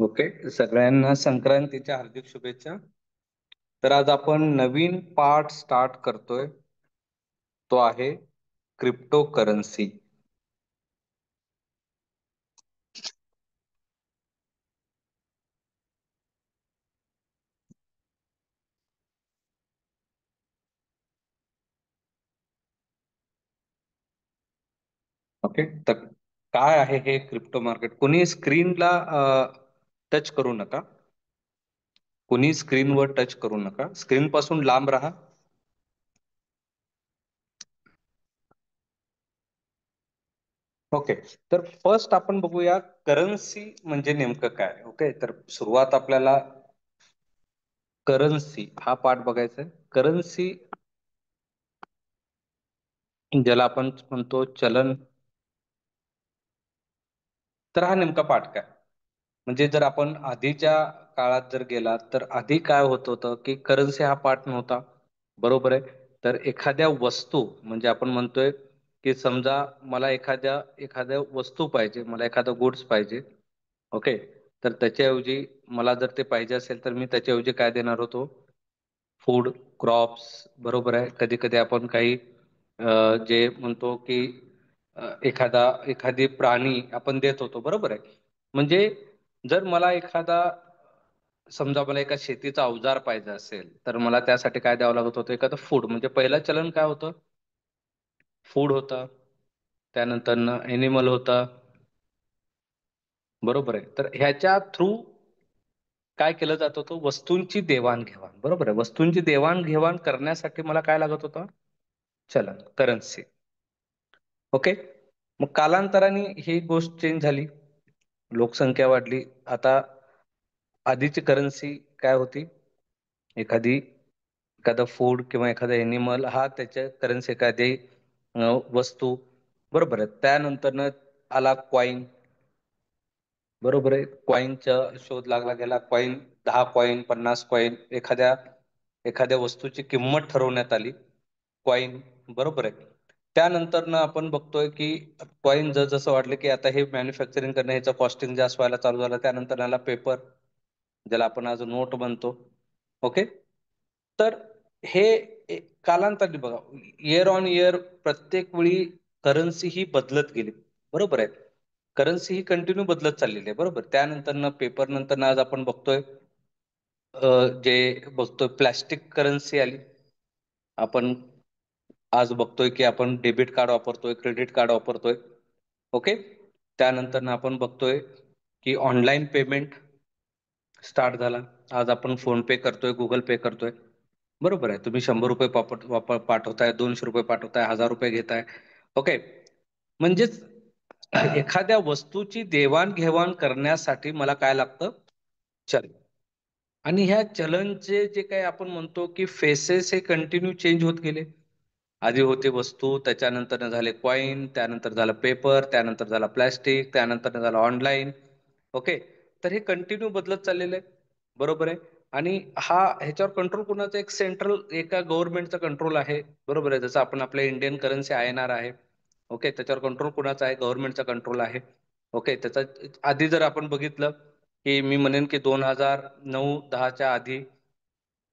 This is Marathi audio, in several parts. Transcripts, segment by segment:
ओके. सगळ्यांना संक्रांतीच्या हार्दिक शुभेच्छा. तर आज आपण नवीन पार्ट स्टार्ट करतोय. तो आहे क्रिप्टो करन्सी. ओके. तर काय आहे हे क्रिप्टो मार्केट? कोणी स्क्रीनला टच करू नका. कोणी स्क्रीनवर टच करू नका. स्क्रीन पासून लांब राहा. ओके. तर फर्स्ट आपण बघूया करन्सी म्हणजे नेमकं काय. ओके. तर सुरुवात आपल्याला करन्सी हा पार्ट बघायचा आहे. करन्सी ज्याला आपण म्हणतो चलन, तर हा नेमका पार्ट काय? म्हणजे जर आपण आधीच्या काळात जर गेला तर आधी काय होत होतं की करन्सी हा पार्ट नव्हता. बरोबर आहे. तर एखाद्या वस्तू म्हणजे आपण म्हणतोय की समजा मला एखाद्या एखाद्या वस्तू पाहिजे, मला एखादा गुड्स पाहिजे. ओके. तर त्याच्याऐवजी मला जर ते पाहिजे असेल तर मी त्याच्याऐवजी काय देणार होतो? Food, crops. बरोबर आहे. कधी कधी आपण काही जे म्हणतो की एखादी प्राणी आपण देत होतो. बरोबर आहे. म्हणजे जर मला समजा मला एका शेतीचा अवजार पाहिजे असेल तर मला त्यासाठी काय द्यावं लागत होतं? एखादं फूड. म्हणजे पहिलं चलन काय होतं? फूड होता. त्यानंतर एनिमल होता. बरोबर आहे. तर ह्याच्या थ्रू काय केलं जात होतं? वस्तूंची देवाणघेवाण. बरोबर आहे. वस्तूंची देवाणघेवाण करण्यासाठी मला काय लागत होतं? चलन, करन्सी. ओके. मग कालांतराने ही गोष्ट चेंज झाली. लोकसंख्या वाढली. आता आधीची करन्सी काय होती? एखादा फूड किंवा एखादा एनिमल हा त्याच्या करन्सी, एखादी वस्तू. बरोबर आहे. त्यानंतर आला कॉइन. बरोबर आहे. कॉइनचा शोध लागला गेला. कॉइन, 10 कॉइन, 50 कॉइन, एखाद्या वस्तूची किंमत ठरवण्यात आली. कॉइन. बरोबर आहे. त्यानंतर आपण बघतोय की कॉइन जसं वाढले की आता हे मॅन्युफॅक्चरिंग करणं, ह्याचं कॉस्टिंग जास्त व्हायला चालू झालं. त्यानंतर आला पेपर, ज्याला आपण आज नोट म्हणतो. ओके. तर हे कालांतराने बघा, इयर ऑन इयर प्रत्येक वेळी करन्सी ही बदलत गेली. बरोबर आहे. करन्सी ही कंटिन्यू बदलत चाललेली आहे. बरोबर. त्यानंतर पेपर नंतर आज आपण बघतोय जे बघतोय प्लॅस्टिक करन्सी आली. आपण आज बघतोय की आपण डेबिट कार्ड वापरतोय, क्रेडिट कार्ड वापरतोय. ओके. त्यानंतर आपण बघतोय की ऑनलाईन पेमेंट स्टार्ट झाला. आज आपण फोन पे करतोय, गुगल पे करतोय. बरोबर आहे. तुम्ही 100 रुपये पाठवताय, 200 रुपये पाठवताय, 1000 रुपये घेताय. ओके. म्हणजेच एखाद्या वस्तूची देवाणघेवाण करण्यासाठी मला काय लागतं? चलन. आणि ह्या चलनचे जे काही आपण म्हणतो की फेसेस हे कंटिन्यू चेंज होत गेले. आधी होते वस्तू, त्याच्यानंतर झाले कॉइन, त्यानंतर झालं पेपर, त्यानंतर झाला प्लॅस्टिक, त्यानंतर झालं ऑनलाईन. ओके. तर हे कंटिन्यू बदलत चाललेलं आहे. बरोबर आहे. आणि ह्याच्यावर कंट्रोल कोणाचं? एक सेंट्रल एका गव्हर्नमेंटचा कंट्रोल आहे. बरोबर आहे. जसं आपण आपल्या इंडियन करन्सी INR आहे. ओके. त्याच्यावर कंट्रोल कोणाचा आहे? गव्हर्नमेंटचा कंट्रोल आहे. ओके. त्याचा आधी जर आपण बघितलं की मी म्हणेन की 2009-10च्या आधी.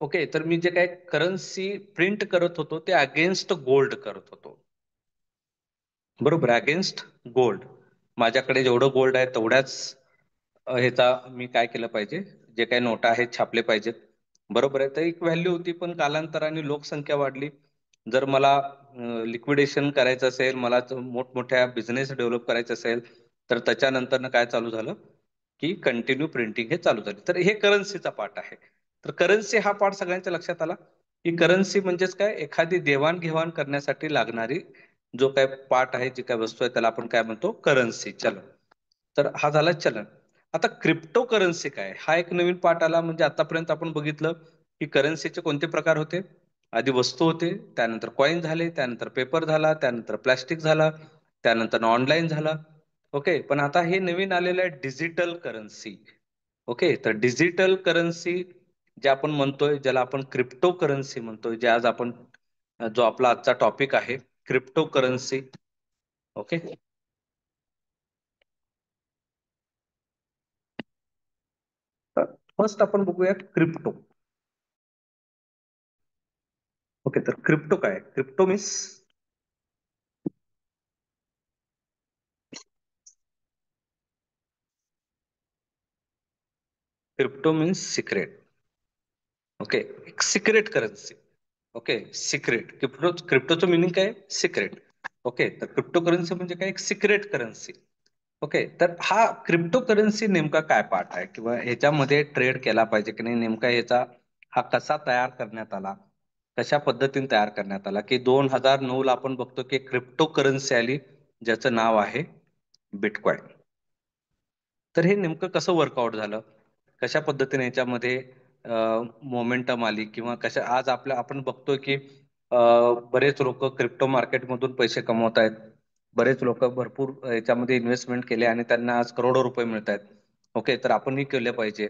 ओके. तर मी जे काही करन्सी प्रिंट करत होतो ते अगेन्स्ट गोल्ड करत होतो. बरोबर. Against gold. माझ्याकडे जेवढं गोल्ड आहे तेवढ्याच ह्याचा मी काय केलं पाहिजे? जे काही नोटा आहेत छापले पाहिजेत. बरोबर आहे. तर एक व्हॅल्यू होती. पण कालांतराने लोकसंख्या वाढली. जर मला लिक्विडेशन करायचं असेल, मला मोठमोठ्या बिझनेस डेव्हलप करायचे असेल, तर त्याच्यानंतर काय चालू झालं की कंटिन्यू प्रिंटिंग हे चालू झाली. तर हे करन्सीचा पार्ट आहे. तर करन्सी हा पार्ट सगळ्यांच्या लक्षात आला की करन्सी म्हणजेच काय? एखादी देवाणघेवाण करण्यासाठी लागणारी जो काय पार्ट आहे, जी काय वस्तू आहे, त्याला आपण काय म्हणतो? करन्सी. चलन. तर हा झाला चलन. आता क्रिप्टो करन्सी काय? हा एक नवीन पार्ट आला. म्हणजे आतापर्यंत आपण बघितलं की करन्सीचे कोणते प्रकार होते? आधी वस्तू होते, त्यानंतर कॉइन झाले, त्यानंतर पेपर झाला, त्यानंतर प्लास्टिक झाला, त्यानंतर ऑनलाईन झाला. ओके. पण आता हे नवीन आलेलं आहे डिजिटल करन्सी. ओके. तर डिजिटल करन्सी जे आपण म्हणतोय, ज्याला आपण क्रिप्टो करन्सी म्हणतोय, जे आज आपण जो आपला आजचा टॉपिक आहे क्रिप्टो करन्सी. ओके. फर्स्ट आपण बघूया क्रिप्टो. ओके, तर क्रिप्टो काय? Crypto means crypto means secret. Okay, एक सिक्रेट करन्सी. Okay, secret. क्रिप्टोचं मिनिंग काय? सिक्रेट. ओके, तर क्रिप्टो करन्सी म्हणजे काय? एक सिक्रेट करन्सी. ओके, तर हा क्रिप्टो करन्सी नेमका काय पार्ट आहे किंवा ह्याच्यामध्ये ट्रेड केला पाहिजे की नाही, नेमका ह्याचा हा कसा तयार करण्यात आला, कशा पद्धतीने तयार करण्यात आला, की 2009 ला आपण बघतो की क्रिप्टो करन्सी आली ज्याचं नाव आहे बिटकॉइन. तर हे नेमकं कसं वर्कआउट झालं, कशा पद्धतीने याच्यामध्ये मोमेंटम आली किंवा कशा आज आपण बघतोय की बरेच लोक क्रिप्टो मार्केटमधून पैसे कमवत आहेत. बरेच लोक भरपूर याच्यामध्ये इन्व्हेस्टमेंट केले आणि त्यांना आज करोडो रुपये मिळत आहेत. ओके, तर आपणही केलं पाहिजे.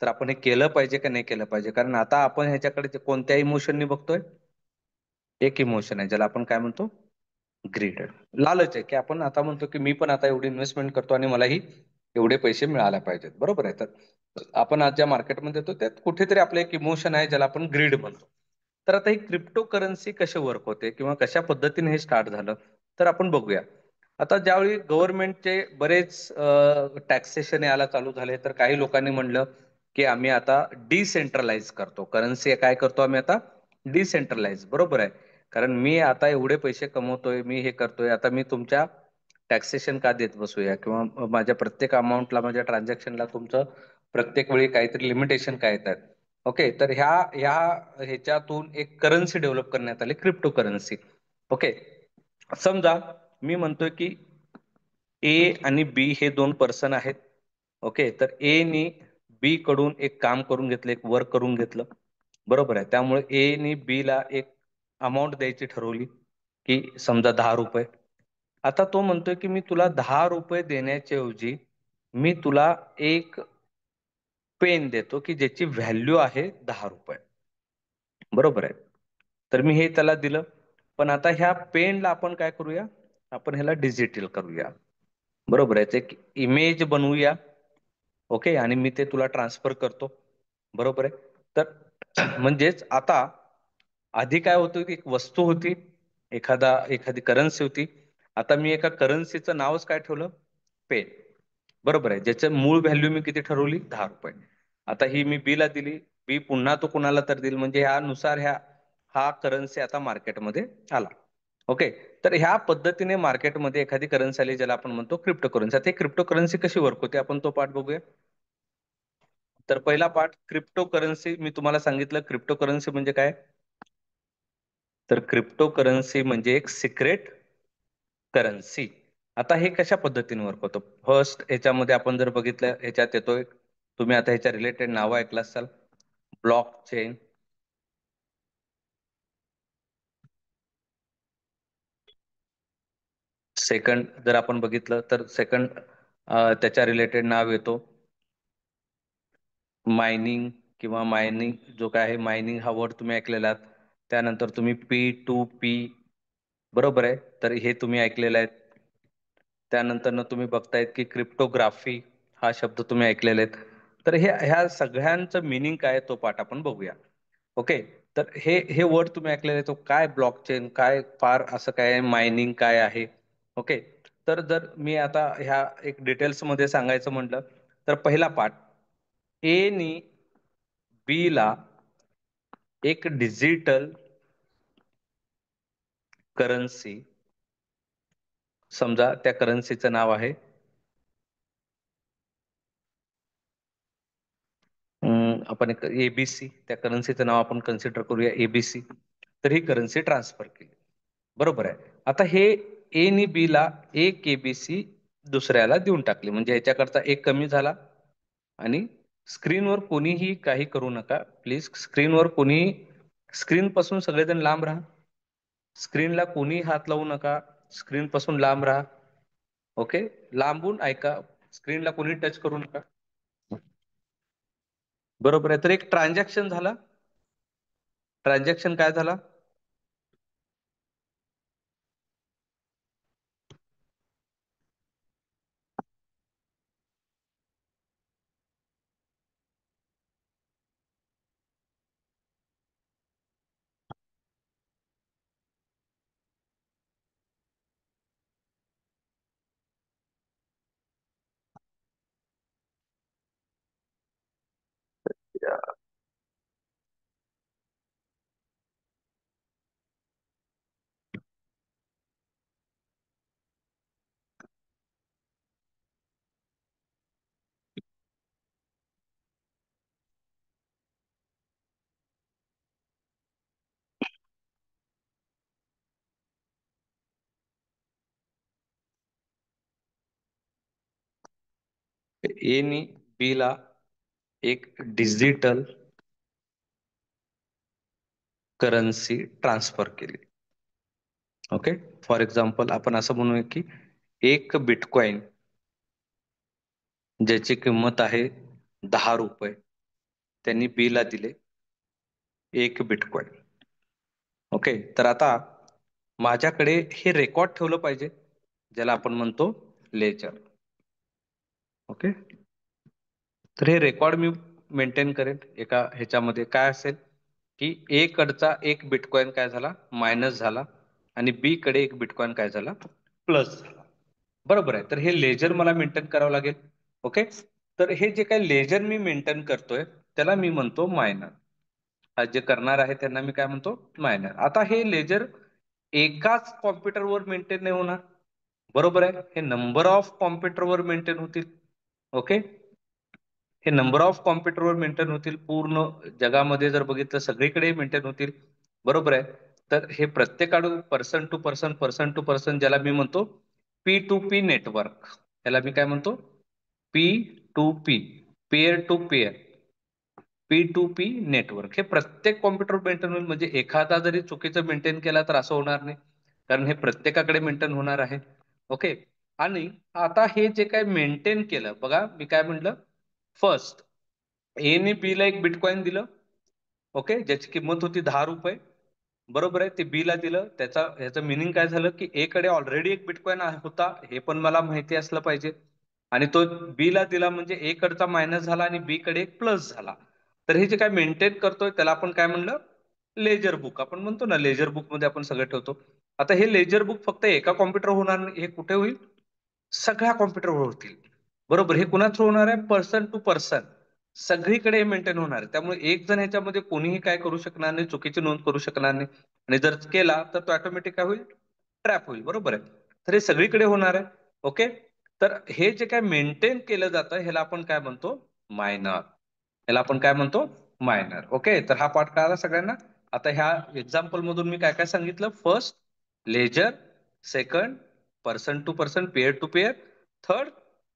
तर आपण हे केलं पाहिजे का नाही केलं पाहिजे? कारण आता आपण ह्याच्याकडे कोणत्या इमोशननी बघतोय? एक इमोशन आहे ज्याला आपण काय म्हणतो? ग्रीड. लालच आहे की आपण आता म्हणतो की मी पण आता एवढी इन्व्हेस्टमेंट करतो आणि मलाही एवढे पैसे मिळायला पाहिजेत. बरोबर आहे. तर आपण आज ज्या मार्केटमध्ये येतो त्यात कुठेतरी आपलं एक इमोशन आहे ज्याला आपण ग्रीड म्हणतो. तर आता ही क्रिप्टो करन्सी कशी वर्क होते किंवा कशा पद्धतीने हे स्टार्ट झालं, तर आपण बघूया. आता ज्यावेळी गव्हर्नमेंटचे बरेच टॅक्सेशन यायला चालू झाले, तर काही लोकांनी म्हणलं की आम्ही आता डिसेंट्रलाइज करतो करन्सी. काय करतो आम्ही आता? डिसेंट्रलाइज. बरोबर आहे. कारण मी आता एवढे पैसे कमवतोय, मी हे करतोय, आता मी तुमच्या टॅक्सेशन का देत बसूया किंवा माझ्या प्रत्येक अमाऊंटला, माझ्या ट्रान्झॅक्शनला तुमचं प्रत्येक वेळी काहीतरी लिमिटेशन काय येतात. ओके, तर ह्याच्यातून एक करन्सी डेव्हलप करण्यात आली, क्रिप्टो करन्सी. ओके, समजा मी म्हणतोय की ए आणि बी हे दोन पर्सन आहेत. ओके, तर ए नी बी कडून एक काम करून घेतलं, एक वर्क करून घेतलं. बरोबर आहे. त्यामुळे ए नी बी ला एक अमाऊंट द्यायची ठरवली की समजा 10 रुपये. आता तो म्हणतोय की मी तुला 10 रुपये देण्याच्या ऐवजी मी तुला एक पेन देतो की ज्याची व्हॅल्यू आहे 10 रुपये. बरोबर आहे. तर मी हे त्याला दिलं. पण आता ह्या पेनला आपण काय करूया? आपण ह्याला डिजिटल करूया. बरोबर आहे. एक इमेज बनवूया. ओके, आणि मी ते तुला ट्रान्सफर करतो. बरोबर आहे. तर म्हणजेच आता आधी काय होतं की एक वस्तू होती, एखादी करन्सी होती. आता मी एका करन्सीचं नावच काय ठेवलं? पेन. बरोबर आहे. ज्याचं मूळ व्हॅल्यू मी किती ठरवली? 10 रुपये. आता ही मी बी ला दिली. बी पुन्हा तो कुणाला तर देईल, म्हणजे ह्यानुसार हा करन्सी आता मार्केटमध्ये आला. ओके, तर ह्या पद्धतीने मार्केटमध्ये एखादी करन्सी आली ज्याला आपण म्हणतो क्रिप्टो करन्सी. आता क्रिप्टो करन्सी कशी वर्क होते आपण तो पार्ट बघूया. तर पहिला पार्ट क्रिप्टो करन्सी, मी तुम्हाला सांगितलं क्रिप्टो करन्सी म्हणजे काय. तर क्रिप्टो करन्सी म्हणजे एक सिक्रेट करन्सी. आता हे कशा पद्धतीने वर्क होतं? फर्स्ट ह्याच्यामध्ये आपण जर बघितलं, ह्याच्यात येतोय, तुम्ही आता ह्याच्या रिलेटेड नावं ऐकलं असाल, ब्लॉक चेन. सेकंड जर आपण बघितलं तर सेकंड त्याच्या रिलेटेड नाव येतो मायनिंग किंवा मायनिंग. जो काय आहे मायनिंग हा वर्ड तुम्ही ऐकलेला आहात. त्यानंतर तुम्ही P2P. बरोबर आहे, तर हे तुम्ही ऐकलेलं आहे. त्यानंतर तुम्ही बघतायत की क्रिप्टोग्राफी हा शब्द तुम्ही ऐकलेले आहेत. तर ह्या सगळ्यांचं मिनिंग काय आहे तो पाठ आपण बघूया. ओके, तर हे वर्ड तुम्ही ऐकलेले तो काय ब्लॉकचेन काय, फार असं काय मायनिंग काय आहे. ओके, तर जर मी आता ह्या एक डिटेल्स मध्ये सांगायचं म्हटलं, तर पहिला पार्ट, ए नी बी ला एक डिजिटल करन्सी, समजा त्या करन्सीचं नाव आहे आपण एक एबीसी, त्या करन्सीचं नाव आपण कन्सिडर करूया एबीसी. तर ही करन्सी ट्रान्सफर केली. बरोबर आहे. आता हे ए नी बी ला एक एबीसी दुसऱ्याला देऊन टाकली, म्हणजे ह्याच्याकरता एक कमी झाला. आणि स्क्रीनवर कोणीही काही करू नका प्लीज. स्क्रीनवर कोणी, स्क्रीन पासून सगळेजण लांब राहा. स्क्रीनला कोणी हात लावू नका. स्क्रीन पासून लांब राहा. ओके, लांबून ऐका. स्क्रीनला कोणी टच करू नका. बरोबर आहे. तर एक ट्रान्झॅक्शन झाला. ट्रान्झॅक्शन काय झाला? ए नी बी ला एक डिजिटल करन्सी ट्रान्सफर केली. ओके. फॉर एक्झाम्पल आपण असं म्हणूया की एक बिटकॉइन ज्याची किंमत आहे 10 रुपये, त्यांनी बी ला दिले एक बिटकॉइन. ओके. तर आता माझ्याकडे हे रेकॉर्ड ठेवलं पाहिजे, ज्याला आपण म्हणतो लेजर. ओके. तर हे रेकॉर्ड मी मेंटेन करेन एका ह्याच्यामध्ये. काय असेल की ए कडचा एक बिटकॉइन काय झाला, मायनस झाला, आणि बी कडे एक बिटकॉइन काय झाला, प्लस झाला. बरोबर आहे. तर हे लेजर मला मेंटेन करावं लागेल. ओके. तर हे जे काही लेजर मी मेंटेन करतोय त्याला मी म्हणतो मायनर. जे करणार आहे त्यांना मी काय म्हणतो, मायनर. आता हे लेजर एकाच कॉम्प्युटरवर मेंटेन नाही होणार. बरोबर आहे. हे नंबर ऑफ कॉम्प्युटरवर मेंटेन होतील. ओके. हे नंबर ऑफ कॉम्प्युटरवर मेंटेन होतील. पूर्ण जगामध्ये जर बघितलं सगळीकडे मेंटेन होतील. बरोबर आहे. तर हे प्रत्येकाकडून person to person, person to person, ज्याला मी म्हणतो पी टू पी नेटवर्क, याला मी काय म्हणतो, P to P, pair to pair, P to P network. हे प्रत्येक कॉम्प्युटर मेंटेन होईल. म्हणजे एखादा जरी चुकीचं मेंटेन केला तर असं होणार नाही, कारण हे प्रत्येकाकडे मेंटेन होणार आहे. ओके. आणि आता हे जे काय मेंटेन केलं, बघा मी काय म्हटलं, फर्स्ट ए ने बी ला एक बिटकॉइन दिलं. ओके. ज्याची किंमत होती 10 रुपये. बरोबर आहे. ते बी ला दिलं. ह्याचं मिनिंग काय झालं की ए कडे ऑलरेडी एक बिटकॉइन होता, हे पण मला माहिती असलं पाहिजे. आणि तो बी ला दिला म्हणजे ए कडचा मायनस झाला आणि बी कडे एक प्लस झाला. तर हे जे काय मेंटेन करतोय त्याला आपण काय म्हणलं, लेजर बुक. आपण म्हणतो ना लेजर बुक मध्ये आपण सगळं ठेवतो. आता हे लेजर बुक फक्त एका कॉम्प्युटर होणार नाही, हे कुठे होईल, सगळ्या कॉम्प्युटरवर होतील. बरोबर. हे कुणा थ्रू होणार आहे, पर्सन टू पर्सन, सगळीकडे हे मेंटेन होणार आहे. त्यामुळे एक जण ह्याच्यामध्ये कोणीही काय करू शकणार नाही, चुकीची नोंद करू शकणार नाही. आणि जर केला तर तो ऑटोमॅटिक काय होईल, ट्रॅप होईल. बरोबर आहे. तर हे सगळीकडे होणार आहे. ओके. तर हे जे काय मेंटेन केलं जातं ह्याला आपण काय म्हणतो, मायनर. ह्याला आपण काय म्हणतो, मायनर. ओके. तर हा पार्ट कळाला सगळ्यांना. आता ह्या एक्झाम्पल मधून मी काय काय सांगितलं, first ledger, second person to person, pair to pair, third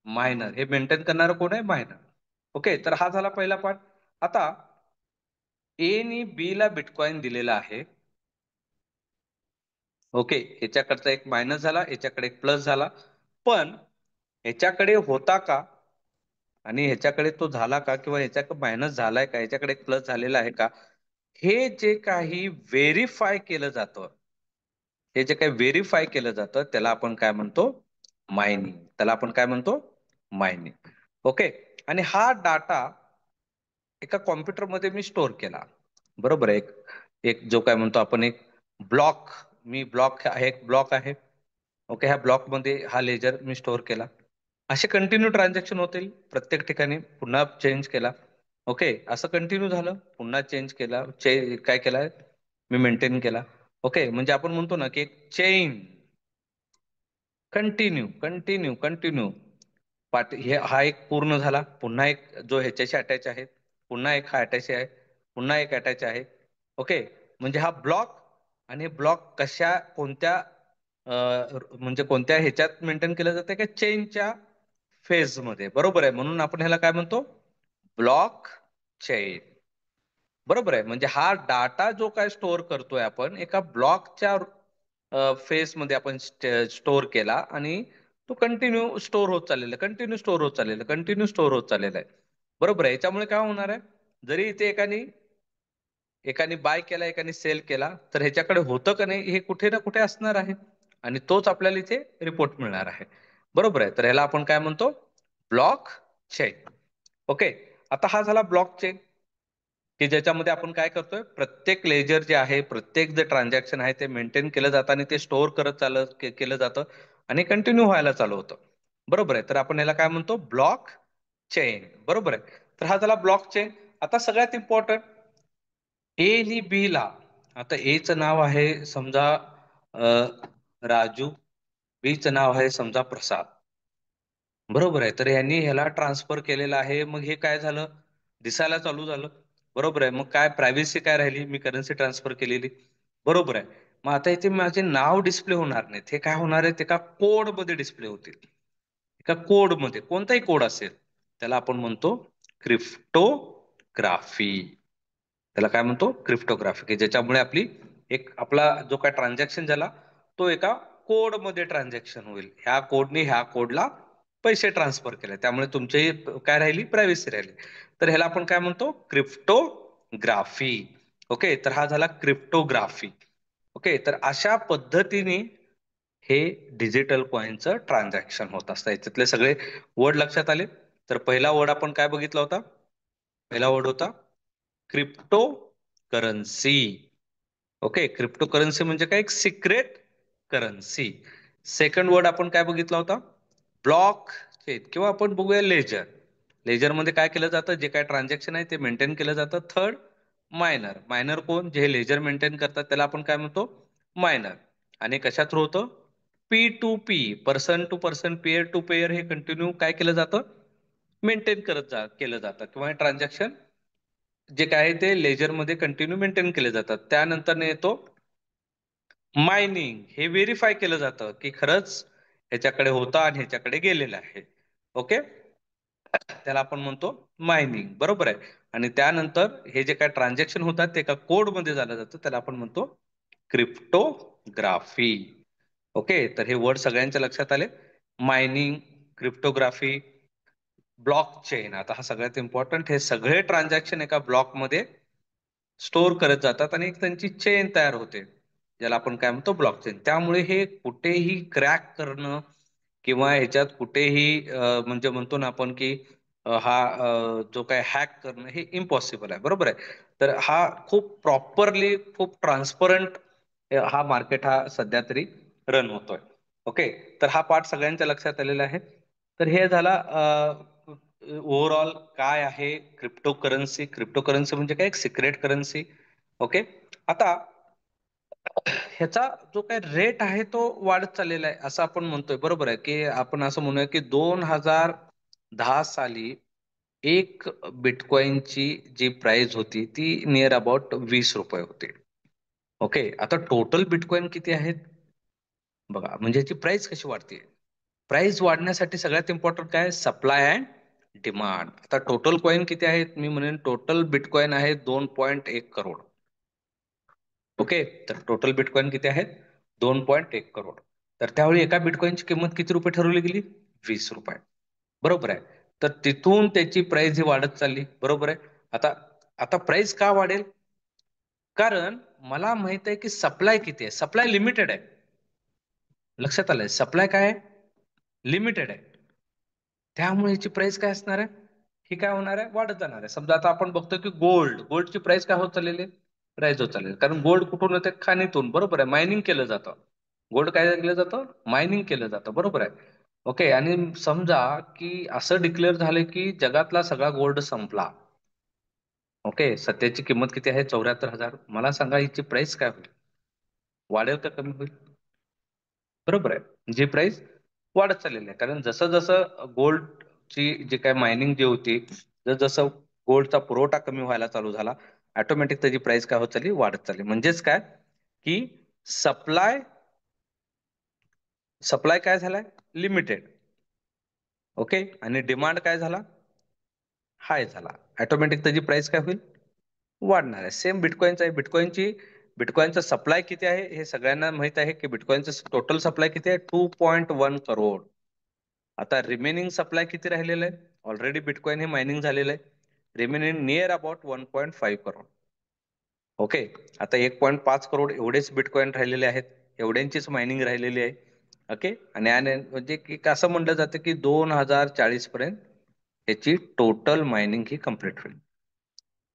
miner. हे मेंटेन करणारं कोण आहे, मायनर. ओके. तर हा झाला पहिला पार्ट. आता ए नी बी ला बिटकॉइन दिलेला आहे. ओके. याच्याकडचा एक मायनस झाला, याच्याकडे एक प्लस झाला. पण ह्याच्याकडे होता का आणि ह्याच्याकडे तो झाला का, किंवा ह्याच्याकडे मायनस झालाय का, ह्याच्याकडे एक प्लस झालेला आहे का, हे जे काही व्हेरीफाय केलं जातं, हे जे काही व्हेरीफाय केलं जातं त्याला आपण काय म्हणतो, मायनिंग. त्याला आपण काय म्हणतो, मायनिंग. ओके. आणि हा डाटा एका कॉम्प्युटरमध्ये मी स्टोअर केला. बरोबर आहे. एक एक जो काय म्हणतो आपण एक ब्लॉक, मी ब्लॉक आहे, एक ब्लॉक आहे. ओके. ह्या ब्लॉक मध्ये हा लेजर मी स्टोअर केला. असे कंटिन्यू ट्रान्झॅक्शन होतील प्रत्येक ठिकाणी. पुन्हा चेंज केला. ओके. असं कंटिन्यू झालं. पुन्हा चेंज केला, काय केला, मी मेंटेन केला. ओके. म्हणजे आपण म्हणतो ना की एक chain, continue continue continue part. हे हा एक पूर्ण झाला. पुन्हा एक जो ह्याच्याशी अटॅच आहे, पुन्हा एक हा अटॅच आहे, पुन्हा एक अटॅच आहे. ओके. म्हणजे हा ब्लॉक. आणि ब्लॉक कशा कोणत्या म्हणजे कोणत्या ह्याच्यात मेंटेन केलं जाते, का चेनच्या फेज मध्ये. बरोबर आहे. म्हणून आपण ह्याला काय म्हणतो, ब्लॉक चेन. बरोबर आहे. म्हणजे हा डाटा जो काय स्टोअर करतोय आपण एका ब्लॉकच्या फेस मध्ये आपण स्टोअर केला, आणि तो कंटिन्यू स्टोअर होत चाललेला, कंटिन्यू स्टोअर होत चाललेला, कंटिन्यू स्टोअर होत चाललेला आहे. बरोबर आहे. याच्यामुळे काय होणार आहे, जरी इथे एकाने एकाने बाय केला, एकाने सेल केला, तर ह्याच्याकडे होतं का नाही हे कुठे ना कुठे असणार आहे, आणि तोच आपल्याला इथे रिपोर्ट मिळणार आहे. बरोबर आहे. तर ह्याला आपण काय म्हणतो, ब्लॉक चेन. ओके. आता हा झाला ब्लॉक चेन, की ज्याच्यामध्ये आपण काय करतोय, प्रत्येक लेजर जे आहे, प्रत्येक जे ट्रान्झॅक्शन आहे ते मेंटेन केलं जातं, आणि ते स्टोअर करत केलं जातं, आणि कंटिन्यू व्हायला चालू होतं. बरोबर आहे. तर आपण याला काय म्हणतो, ब्लॉक चेन. बरोबर आहे. तर हा झाला ब्लॉक चेन. आता सगळ्यात इम्पॉर्टंट, ए आणि बी ला, आता ए चं नाव आहे समजा राजू, बी चं नाव आहे समजा प्रसाद, बरोबर आहे. तर यांनी ह्याला ट्रान्सफर केलेलं आहे, मग हे काय झालं, दिसायला चालू झालं, बरोबर आहे. मग काय प्रायव्हसी काय राहिली, मी करन्सी ट्रान्सफर केलेली, बरोबर आहे. मग आता इथे माझे नाव डिस्प्ले होणार नाहीत, हे काय होणार आहे, ते का कोड मध्ये डिस्प्ले होतील. एका कोड मध्ये, कोणताही कोड असेल त्याला आपण म्हणतो क्रिप्टोग्राफी. त्याला काय म्हणतो, क्रिप्टोग्राफी, की ज्याच्यामुळे आपली एक आपला जो काय ट्रान्झॅक्शन झाला तो एका कोड मध्ये ट्रान्झॅक्शन होईल. ह्या कोडने ह्या कोडला पैसे ट्रान्सफर केले, त्यामुळे तुमची काय राहिली, प्रायव्हसी राहिली. तर ह्याला आपण काय म्हणतो, क्रिप्टोग्राफी. ओके, तर हा झाला क्रिप्टोग्राफी. ओके, तर अशा पद्धतीने हे डिजिटल कॉइनचं ट्रान्झॅक्शन होत असतं. याच्यातले सगळे वर्ड लक्षात आले. तर पहिला वर्ड आपण काय बघितला होता, पहिला वर्ड होता crypto currency. Okay, crypto currency म्हणजे काय, एक सिक्रेट करन्सी. सेकंड वर्ड आपण काय बघितला होता, ब्लॉक चेन, किंवा आपण बघूया लेजर. लेजर मध्ये काय केलं जातं, जे काय ट्रान्झॅक्शन आहे ते मेंटेन केलं जातं. थर्ड मायनर, मायनर कोण, जे लेजर मेंटेन करतात त्याला आपण काय म्हणतो, मायनर. आणि कशा थ्रू होतं, P to P, person to person, pair to pair, हे कंटिन्यू काय केलं जातं, मेंटेन केलं जातं, किंवा ट्रान्झॅक्शन जे काय आहे ते लेजर मध्ये कंटिन्यू मेंटेन केले जातात. त्यानंतर येतो मायनिंग, हे व्हेरीफाय केलं जातं की खरंच ह्याच्याकडे होता आणि ह्याच्याकडे गेलेला आहे. ओके, त्याला आपण म्हणतो मायनिंग, बरोबर आहे. आणि त्यानंतर हे जे काय ट्रान्झॅक्शन होतात ते एका कोड मध्ये झालं जातं, त्याला आपण म्हणतो क्रिप्टोग्राफी. ओके, तर हे वर्ड सगळ्यांच्या लक्षात आले, मायनिंग, क्रिप्टोग्राफी, ब्लॉक चेन. आता हा सगळ्यात इम्पॉर्टंट, हे सगळे ट्रान्झॅक्शन एका ब्लॉक मध्ये स्टोअर करत जातात आणि एक त्यांची चेन तयार होते, ज्याला आपण काय म्हणतो, ब्लॉकचेन. त्यामुळे हे कुठेही क्रॅक करणं किंवा ह्याच्यात कुठेही म्हणजे म्हणतो ना आपण की हा जो काय हॅक करणं हे इम्पॉसिबल आहे, बरोबर आहे. तर हा खूप प्रॉपरली, खूप ट्रान्सपरंट हा मार्केट हा सध्या तरी रन होतोय. ओके, तर हा पार्ट सगळ्यांच्या लक्षात आलेला आहे. तर हे झाला ओव्हरऑल काय आहे क्रिप्टो करन्सी. क्रिप्टो करन्सी म्हणजे काय, एक सिक्रेट करन्सी. ओके, आता ह्याचा जो काही रेट आहे तो वाढत चाललेला आहे असं आपण म्हणतोय, बरोबर आहे. की आपण असं म्हणूया की 2010 साली एक बिटकॉइनची जी प्राइस होती ती नियर अबाउट 20 रुपये होती. ओके, आता टोटल बिटकॉइन किती आहेत बघा, म्हणजे याची प्राइस कशी वाढते. प्राइस वाढण्यासाठी सगळ्यात इम्पॉर्टंट काय, सप्लाय अँड डिमांड. आता टोटल कॉइन किती आहेत, मी म्हणेन टोटल बिटकॉइन आहे 2.1 करोड. ओके, तर टोटल बिटकॉइन किती आहेत, 2.1 करोड. तर त्यावेळी एका बिटकॉइनची किंमत किती रुपये ठरवली गेली, 20 रुपये, बरोबर आहे. तर तिथून त्याची प्राइस ही वाढत चालली, बरोबर आहे. आता आता प्राइस का वाढेल, कारण मला माहित आहे की सप्लाय किती आहे, सप्लाय लिमिटेड आहे. लक्षात आलंय, सप्लाय काय आहे, लिमिटेड आहे. त्यामुळे याची प्राइस काय असणार आहे, ही काय होणार आहे, वाढत जाणार आहे. समजा आता आपण बघतो की गोल्डची प्राइस काय होत चाललेली आहे, राईज होत चाललेली, कारण गोल्ड कुठून येते, खाणीतून, बरोबर आहे. मायनिंग केलं जातं, गोल्ड काय केलं जातं, मायनिंग केलं जातं, बरोबर आहे. ओके, आणि समजा की असं डिक्लेअर झालं की जगातला सगळा गोल्ड संपला. ओके, सध्याची किंमत किती आहे, 74,000. मला सांगा हिची प्राइस काय होईल, वाढेल का कमी होईल, बरोबर आहे. जी प्राइस वाढत चाललेली आहे, कारण जसं जसं गोल्डची जी काय मायनिंग जी होती, जसं गोल्डचा पुरवठा कमी व्हायला चालू झाला, ऑटोमॅटिक त्याची प्राइस काय होत चालली, वाढत चालली. म्हणजेच काय की सप्लाय सप्लाय काय झालाय, लिमिटेड. ओके, आणि डिमांड काय झाला, हाय झाला, ऑटोमॅटिक त्याची प्राइस काय होईल, वाढणार आहे. सेम बिटकॉइनचं आहे, बिटकॉइनचा सप्लाय किती आहे हे सगळ्यांना माहित आहे की बिटकॉइनचं टोटल सप्लाय किती आहे, 2.1 करोड. आता रिमेनिंग सप्लाय किती राहिलेलं आहे, ऑलरेडी बिटकॉइन हे मायनिंग झालेलं आहे, remaining near about 1.5 crore. Okay, आता 1.5 करोड एवढेच बिटकॉइन राहिलेले आहेत, एवढ्यांचीच मायनिंग राहिलेली आहे. ओके, आणि म्हणजे की असं म्हणलं जातं की 2040 पर्यंत याची टोटल मायनिंग ही कम्प्लीट होईल.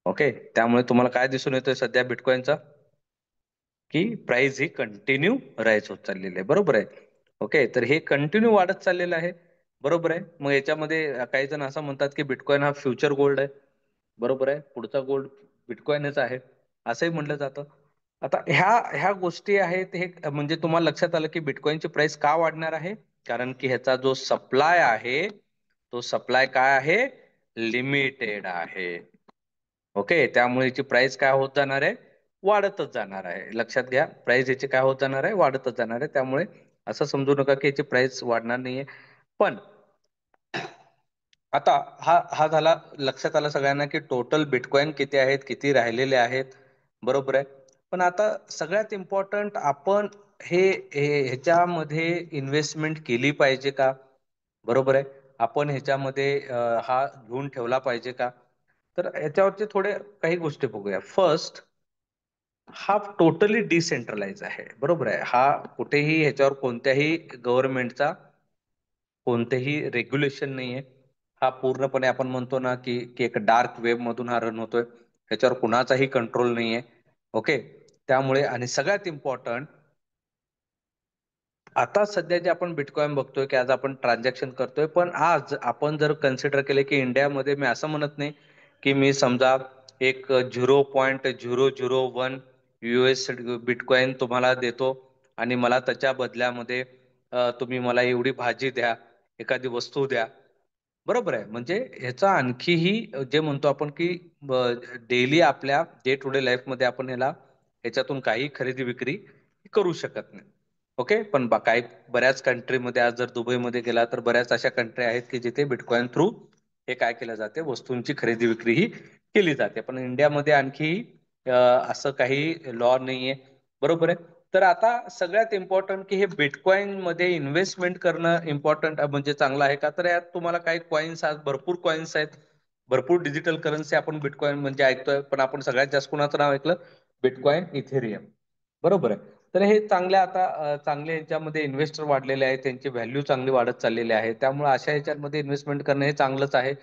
ओके, त्यामुळे तुम्हाला काय दिसून येतोय सध्या बिटकॉइनचा, की प्राइस ही कंटिन्यू राईज होत चाललेली आहे, बरोबर आहे. ओके, तर हे कंटिन्यू वाढत चाललेलं आहे, बरोबर आहे. मग याच्यामध्ये काही जण असं म्हणतात की बिटकॉइन हा फ्युचर गोल्ड आहे. बरोबर आहे, पुढचा गोल्ड बिटकॉइनच आहे असंही म्हटलं जातं. आता ह्या ह्या गोष्टी आहेत, हे म्हणजे तुम्हाला लक्षात आलं की बिटकॉइनची प्राइस का वाढणार आहे? कारण की ह्याचा जो सप्लाय आहे, तो सप्लाय काय आहे? लिमिटेड आहे. ओके, त्यामुळे याची प्राइस काय होत जाणार आहे? वाढतच जाणार आहे. लक्षात घ्या, प्राइस याची काय होत जाणार आहे? वाढतच जाणार आहे. त्यामुळे असं समजू नका की याची प्राइस वाढणार नाहीये. पण आता हा हा झाला, लक्षात आलं सगळ्यांना की टोटल बिटकॉइन किती आहेत, किती राहिलेले आहेत. बरोबर आहे. पण आता सगळ्यात इम्पॉर्टंट, आपण ह्याच्यामध्ये इन्व्हेस्टमेंट केली पाहिजे का? बरोबर आहे. आपण ह्याच्यामध्ये हा घेऊन ठेवला पाहिजे का? तर याच्यावरती थोडे काही गोष्टी बघूया. फर्स्ट, हा टोटली डिसेंट्रलाइज आहे. बरोबर आहे. हा कुठेही ह्याच्यावर कोणत्याही गव्हर्नमेंटचा कोणतेही रेग्युलेशन नाहीये. हा पूर्णपणे आपण म्हणतो ना की की एक डार्क वेब मधून हा रन होतोय. ह्याच्यावर कुणाचाही कंट्रोल नाहीये. ओके. त्यामुळे आणि सगळ्यात इम्पॉर्टंट, आता सध्या जे आपण बिटकॉइन बघतोय की आज आपण ट्रान्झॅक्शन करतोय, पण आज आपण जर कन्सिडर केले की इंडियामध्ये, मी असं म्हणत नाही की मी समजा एक 0.001 US बिटकॉइन तुम्हाला देतो आणि मला त्याच्या बदल्यामध्ये तुम्ही मला एवढी भाजी द्या, एखादी वस्तू द्या. बरोबर आहे. म्हणजे ह्याचा आणखीही जे म्हणतो आपण की डेली आपल्या डे टू डे लाईफ मध्ये आपण ह्याच्यातून काही खरेदी विक्री करू शकत नाही. ओके. पण काही बऱ्याच कंट्रीमध्ये, आज जर दुबईमध्ये गेला तर बऱ्याच अशा कंट्री आहेत की जिथे बिटकॉइन थ्रू हे काय केलं जाते, वस्तूंची खरेदी विक्री ही केली जाते. पण इंडियामध्ये आणखी असं काही लॉ नाहीये. बरोबर आहे. तर आता सगळ्यात इम्पॉर्टंट की हे बिटकॉइन मध्ये इन्व्हेस्टमेंट करणं इम्पॉर्टंट म्हणजे चांगलं आहे का? तर यात तुम्हाला काही कॉइन्स, आज भरपूर कॉइन्स आहेत, भरपूर डिजिटल करन्सी आपण बिटकॉइन म्हणजे ऐकतोय, पण आपण सगळ्यात जास्त कोणाचं नाव ऐकलं? Bitcoin Ethereum. बरोबर आहे. तर हे चांगल्या, आता चांगले ह्याच्यामध्ये इन्व्हेस्टर वाढलेले आहेत, त्यांची व्हॅल्यू चांगली वाढत चाललेली आहे. त्यामुळे अशा ह्याच्यामध्ये इन्व्हेस्टमेंट करणं हे चांगलंच आहे.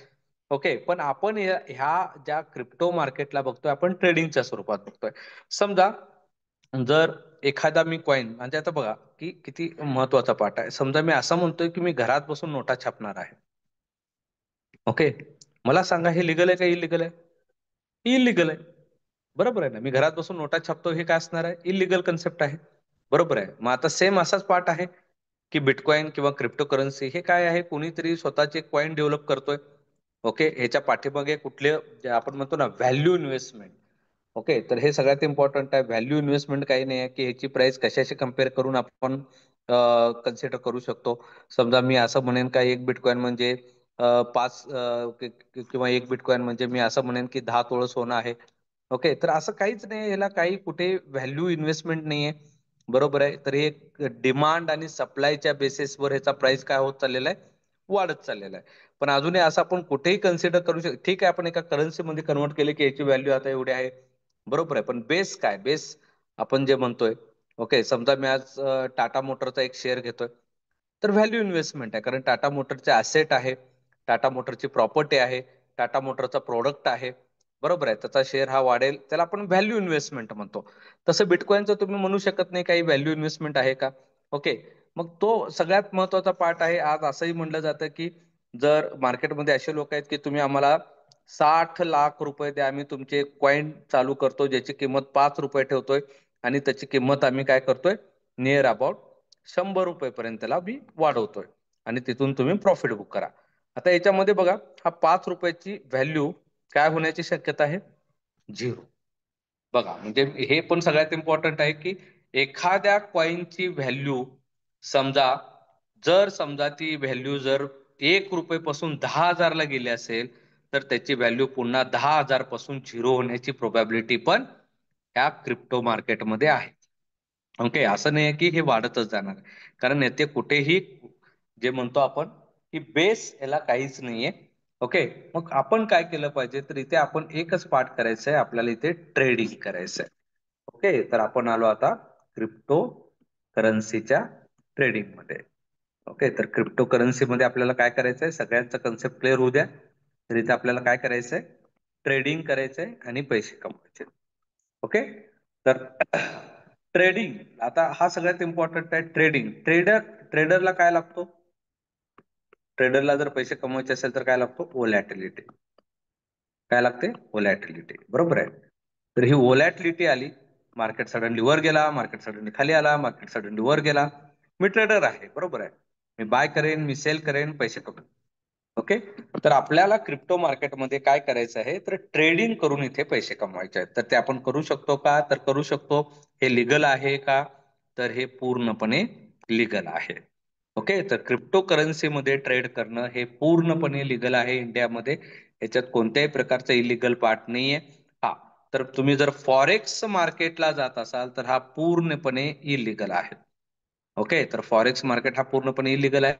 ओके. पण आपण ह्या ज्या क्रिप्टो मार्केटला बघतोय, आपण ट्रेडिंगच्या स्वरूपात बघतोय. समजा जर एखादा मी कॉइन, म्हणजे आता बघा की किती महत्वाचा पार्ट आहे. समजा मी असं म्हणतोय की मी घरात बसून नोटा छापणार आहे. ओके. मला सांगा, हे लिगल आहे का इलिगल आहे? इलिगल आहे. बरोबर आहे ना. मी घरात बसून नोटा छापतो, हे काय असणार आहे? इलिगल कन्सेप्ट आहे. बरोबर आहे. मग आता सेम असाच पार्ट आहे की बिटकॉइन किंवा क्रिप्टो करन्सी हे काय आहे? कोणीतरी स्वतःचे कॉइन डेव्हलप करतोय. ओके. ह्याच्या पाठीमागे कुठले, जे आपण म्हणतो ना व्हॅल्यू इन्व्हेस्टमेंट. ओके. तर हे सगळ्यात इम्पॉर्टंट आहे. व्हॅल्यू इन्व्हेस्टमेंट काही नाही आहे की ह्याची प्राइस कशाशी कम्पेअर करून आपण कन्सिडर करू शकतो. समजा मी असं म्हणेन का एक बिटकॉइन म्हणजे पाच किंवा एक बिटकॉइन म्हणजे मी असं म्हणेन की 10 तोळं सोनं आहे. ओके. तर असं काहीच नाही, ह्याला काही कुठे व्हॅल्यू इन्व्हेस्टमेंट नाहीये. बरोबर आहे. तर हे डिमांड आणि सप्लायच्या बेसिसवर ह्याचा प्राइस काय होत चाललेला आहे? वाढत चाललेला आहे. पण अजूनही असं आपण कुठेही कन्सिडर करू शकतो, ठीक आहे आपण एका करन्सी मध्ये कन्वर्ट केले की याची व्हॅल्यू आता एवढी आहे. बरोबर आहे. पण बेस काय? बेस आपण जे म्हणतोय, ओके, समजा मी आज टाटा मोटरचा एक शेअर घेतोय, तर व्हॅल्यू इन्व्हेस्टमेंट आहे. कारण टाटा मोटरचे ॲसेट आहे, टाटा मोटरची प्रॉपर्टी आहे, टाटा मोटरचा प्रोडक्ट आहे. बरोबर आहे. त्याचा शेअर हा वाढेल, त्याला आपण व्हॅल्यू इन्व्हेस्टमेंट म्हणतो. तसं बिटकॉइनचं तुम्ही म्हणू शकत नाही काही व्हॅल्यू इन्व्हेस्टमेंट आहे का? ओके. मग तो सगळ्यात महत्वाचा पार्ट आहे. आज असंही म्हणलं जातं की जर मार्केटमध्ये असे लोक आहेत की तुम्ही आम्हाला 60 लाख रुपये द्या, आम्ही तुमचे कॉइन चालू करतो, ज्याची किंमत ₹5 ठेवतोय आणि त्याची किंमत आम्ही काय करतोय, नियर अबाउट ₹100 पर्यंत त्याला मी वाढवतोय आणि तिथून तुम्ही प्रॉफिट बुक करा. आता याच्यामध्ये बघा, हा ₹5ची व्हॅल्यू काय होण्याची शक्यता आहे? 0. बघा, म्हणजे हे पण सगळ्यात इम्पॉर्टंट आहे की एखाद्या कॉइनची व्हॅल्यू, समजा समजा ती व्हॅल्यू जर ₹1 पासून 10,000 ला गेली असेल, तर त्याची व्हॅल्यू पुन्हा 10,000 पासून 0 होण्याची प्रोबॅबिलिटी पण या क्रिप्टो मार्केटमध्ये आहे. ओके. असं नाही की हे वाढतच जाणार, कारण येथे कुठेही जे म्हणतो आपण की बेस याला काहीच नाहीये. ओके. मग आपण काय केलं पाहिजे, तर इथे आपण एकच पार्ट करायचं आहे, आपल्याला इथे ट्रेडिंग करायचं आहे. ओके. तर आपण आलो आता क्रिप्टो करन्सीच्या ट्रेडिंग मध्ये. ओके. तर क्रिप्टो करन्सी मध्ये आपल्याला काय करायचंय, सगळ्यांचा कन्सेप्ट क्लिअर होऊ द्या. तर इथे आपल्याला काय करायचंय, ट्रेडिंग करायचंय आणि पैसे कमवायचे. ओके. तर ट्रेडिंग, आता हा सगळ्यात इम्पॉर्टंट आहे. ट्रेडिंग, ट्रेडरला काय लागतो? ट्रेडरला जर पैसे कमवायचे असेल तर काय लागतो? व्होलॅटिलिटी. काय लागते? व्होलॅटिलिटी. बरोबर आहे. तर ही व्होलॅटिलिटी आली, मार्केट सडनली वर गेला, मार्केट सडनली खाली आला, मार्केट सडनली वर गेला. मी ट्रेडर आहे, बरोबर आहे. मी बाय करेन, मी सेल करेन, पैसे कमवेन. ओके. तर आपल्याला क्रिप्टो मार्केटमध्ये काय करायचं आहे, तर ट्रेडिंग करून इथे पैसे कमवायचे आहेत. तर ते आपण करू शकतो का? तर करू शकतो. हे लिगल आहे का? तर हे पूर्णपणे लिगल आहे. ओके. तर क्रिप्टो करन्सीमध्ये ट्रेड करणं हे पूर्णपणे लिगल आहे इंडियामध्ये. याच्यात कोणत्याही प्रकारचा इलिगल पार्ट नाहीये. हा, तर तुम्ही जर फॉरेक्स मार्केटला जात असाल तर हा पूर्णपणे इलिगल आहे. ओके. तर फॉरेक्स मार्केट हा पूर्णपणे इलिगल आहे.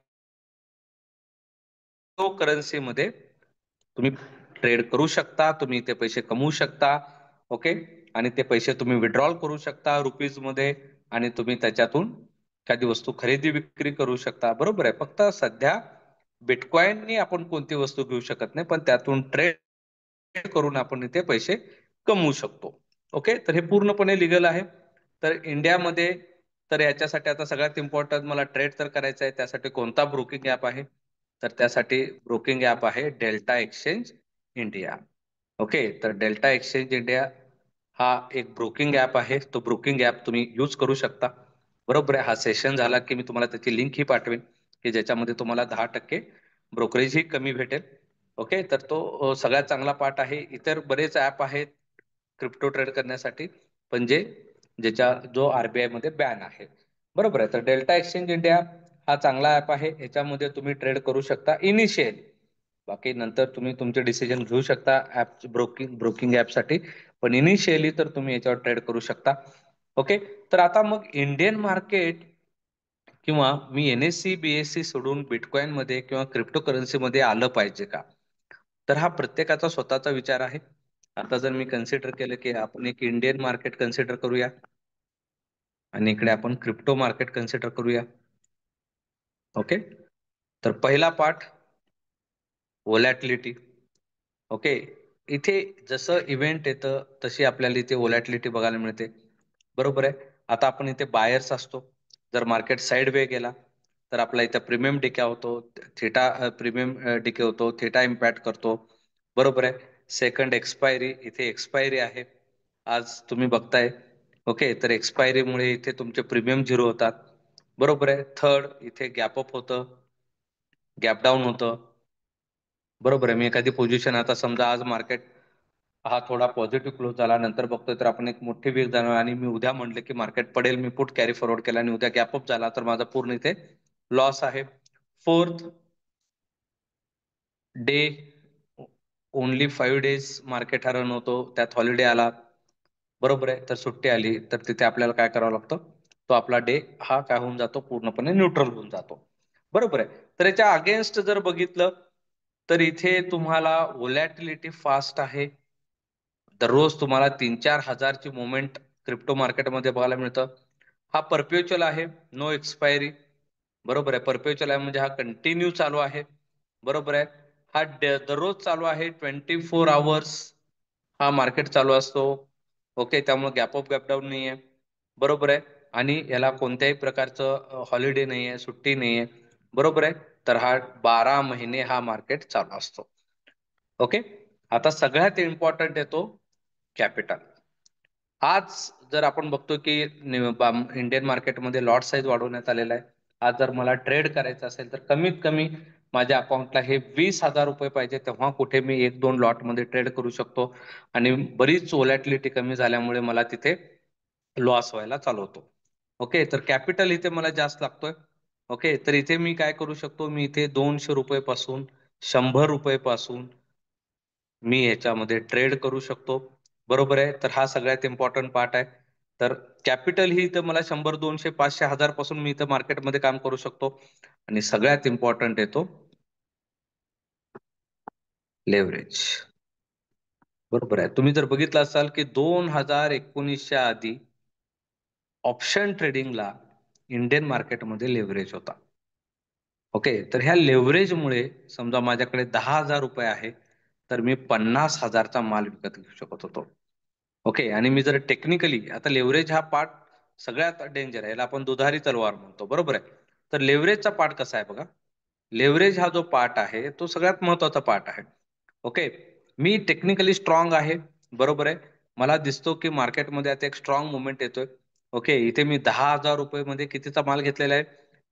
करन्सी मध्ये तुम्ही ट्रेड करू शकता, तुम्ही ते पैसे कमवू शकता. ओके. आणि ते पैसे तुम्ही विड्रॉल करू शकता रुपीज मध्ये, आणि तुम्ही त्याच्यातून एखादी वस्तू खरेदी विक्री करू शकता. बरोबर आहे. फक्त सध्या बिटकॉइननी आपण कोणती वस्तू घेऊ शकत नाही, पण त्यातून ट्रेड करून आपण इथे पैसे कमवू शकतो. ओके. तर हे पूर्णपणे लिगल आहे. तर इंडियामध्ये तर याच्यासाठी आता सगळ्यात इम्पॉर्टंट मला ट्रेड तर करायचं आहे, त्यासाठी कोणता ब्रोकिंग ऍप आहे? तर त्यासाठी ब्रोकिंग ऍप आहे डेल्टा एक्सचेंज इंडिया. ओके. तर डेल्टा एक्सचेंज इंडिया हा एक ब्रोकिंग ऍप आहे. तो ब्रोकिंग ऍप तुम्ही यूज करू शकता. बरोबर आहे. हा सेशन झाला की मी तुम्हाला त्याची लिंक ही पाठवेन, की ज्याच्यामध्ये तुम्हाला 10% ब्रोकरेज ही कमी भेटेल. ओके. तर तो सगळ्यात चांगला पार्ट आहे. इतर बरेच ऍप आहेत क्रिप्टो ट्रेड करण्यासाठी, पण ज्याच्या जो आरबीआय मध्ये बॅन आहे. बरोबर आहे. तर डेल्टा एक्सचेंज इंडिया हा चांगला ऍप आहे. याच्यामध्ये तुम्ही ट्रेड करू शकता इनिशियली. बाकी नंतर तुम्ही तुमचे डिसिजन घेऊ शकता ऍप ब्रोकिंग ऍपसाठी, पण इनिशियली तर तुम्ही याच्यावर ट्रेड करू शकता. ओके. तर आता मग इंडियन मार्केट किंवा मी एनएससी बीएससी सोडून बिटकॉइन मध्ये किंवा क्रिप्टो करन्सी मध्ये आलं पाहिजे का? तर हा प्रत्येकाचा स्वतःचा विचार आहे. आता जर मी कन्सिडर केलं की आपण एक इंडियन मार्केट कन्सिडर करूया आणि इकडे आपण क्रिप्टो मार्केट कन्सिडर करूया. ओके. तर पहिला पार्ट व्होलॅटिलिटी. ओके. इथे जसं इव्हेंट येतं तशी आपल्याला इथे व्होलॅटिलिटी बघायला मिळते. बरोबर आहे. आता आपण इथे बायर्स असतो. जर मार्केट साईड वे गेला तर आपला इथे प्रीमियम डिके होतो, थिटा प्रीमियम डिके होतो, थिटा इम्पॅक्ट करतो. बरोबर आहे. सेकंड एक्सपायरी, इथे एक्सपायरी आहे आज तुम्ही बघताय. ओके. तर एक्सपायरीमुळे इथे तुमचे प्रीमियम झिरो होतात. बरोबर आहे. थर्ड, इथे गॅप अप होतं, गॅप डाऊन होतं. बरोबर आहे. मी एखादी पोझिशन, आता समजा आज मार्केट हा थोडा पॉझिटिव्ह क्लोज झाला, नंतर बघतोय तर आपण एक मोठी वेग जाणवली आणि मी उद्या म्हटलं की मार्केट पडेल, मी पुट कॅरी फॉरवर्ड केला आणि उद्या गॅप अप झाला, तर माझा पूर्ण इथे लॉस आहे. Fourth day, only 5 days market हा रन होतो, त्यात हॉलिडे आला. बरोबर आहे. तर सुट्टी आली तर तिथे आपल्याला काय करावं लागतं, तो आपला डे हा काय होऊन जातो, पूर्णपणे न्यूट्रल होऊन जातो. बरोबर आहे. तर याच्या अगेन्स्ट जर बघितलं तर इथे तुम्हाला व्होलॅटिलिटी फास्ट आहे. दररोज तुम्हाला 3-4 हजारची मुवमेंट क्रिप्टो मार्केटमध्ये बघायला मिळतं. हा परपेच्युअल आहे, नो एक्सपायरी. बरोबर आहे. परपेच्युअल आहे म्हणजे हा कंटिन्यू चालू आहे. बरोबर आहे. हा दररोज चालू आहे, 24 hours हा मार्केट चालू असतो. ओके. त्यामुळे गॅप अप गॅप डाऊन नाहीये. बरोबर आहे. आणि याला कोणत्याही प्रकारचं हॉलिडे नाहीये, सुट्टी नाहीये. बरोबर आहे. तर हा 12 महिने हा मार्केट चालू असतो. ओके. आता सगळ्यात इम्पॉर्टंट येतो कॅपिटल. आज जर आपण बघतो की इंडियन मार्केटमध्ये लॉट साईज वाढवण्यात आलेला आहे. आज जर मला ट्रेड करायचं असेल तर कमीत कमी माझ्या अकाउंटला हे 20,000 रुपये पाहिजे, तेव्हा कुठे मी 1-2 लॉट मध्ये ट्रेड करू शकतो. आणि बरीच व्होलॅटिलिटी कमी झाल्यामुळे मला तिथे लॉस व्हायला चालू होतो. ओके. तर कॅपिटल इथे मला जास्त लागतोय. ओके. तर इथे मी काय करू शकतो, मी इथे 200 रुपये पासून 100 रुपये पासून मी ह्याच्यामध्ये ट्रेड करू शकतो. बरोबर आहे. तर हा सगळ्यात इम्पॉर्टंट पार्ट आहे. तर कॅपिटल ही इथं मला 100, 200, 500, 1000 पासून मी इथं मार्केटमध्ये काम करू शकतो. आणि सगळ्यात इम्पॉर्टंट येतो लेव्हरेज. बरोबर आहे. तुम्ही जर बघितलं असाल की 2019च्या आधी ऑप्शन ट्रेडिंगला इंडियन मार्केटमध्ये लेव्हरेज होता. ओके. तर ह्या लेव्हरेजमुळे समजा माझ्याकडे 10,000 रुपये आहे, तर मी 50,000चा माल विकत घेऊ शकत होतो. ओके. आणि मी जर टेक्निकली, आता लेव्हरेज हा पार्ट सगळ्यात डेंजर आहे, याला आपण दुधारी तलवार म्हणतो. बरोबर आहे. तर लेव्हरेजचा पार्ट कसा आहे बघा. लेव्हरेज हा जो पार्ट आहे तो सगळ्यात महत्वाचा पार्ट आहे. ओके. मी टेक्निकली स्ट्रॉंग आहे, बरोबर आहे. मला दिसतो की मार्केटमध्ये आता एक स्ट्रॉंग मुवमेंट येतोय. ओके, इथे मी 10,000 रुपये मध्ये कितीचा माल घेतलेला आहे?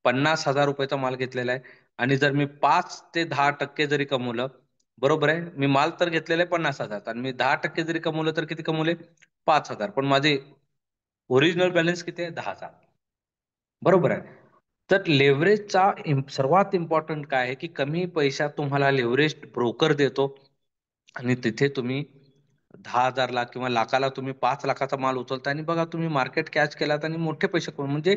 50,000 रुपयाचा माल घेतलेला आहे. आणि जर मी 5 ते 10% जरी कमवलं, बरोबर आहे, मी माल तर घेतलेला आहे 50,000 आणि मी 10% जरी कमवलं तर किती कमवले? 5,000. पण माझे ओरिजिनल बॅलन्स किती आहे? 10,000. बरोबर आहे. तर लेव्हरेजचा सर्वात इम्पॉर्टंट काय आहे की कमी पैशात तुम्हाला लेव्हरेज ब्रोकर देतो आणि तिथे तुम्ही 10,000ला किंवा लाखाला तुम्ही 5 लाखाचा माल उचलता आणि बघा तुम्ही मार्केट कॅच केलात आणि मोठे पैसे कमवून. म्हणजे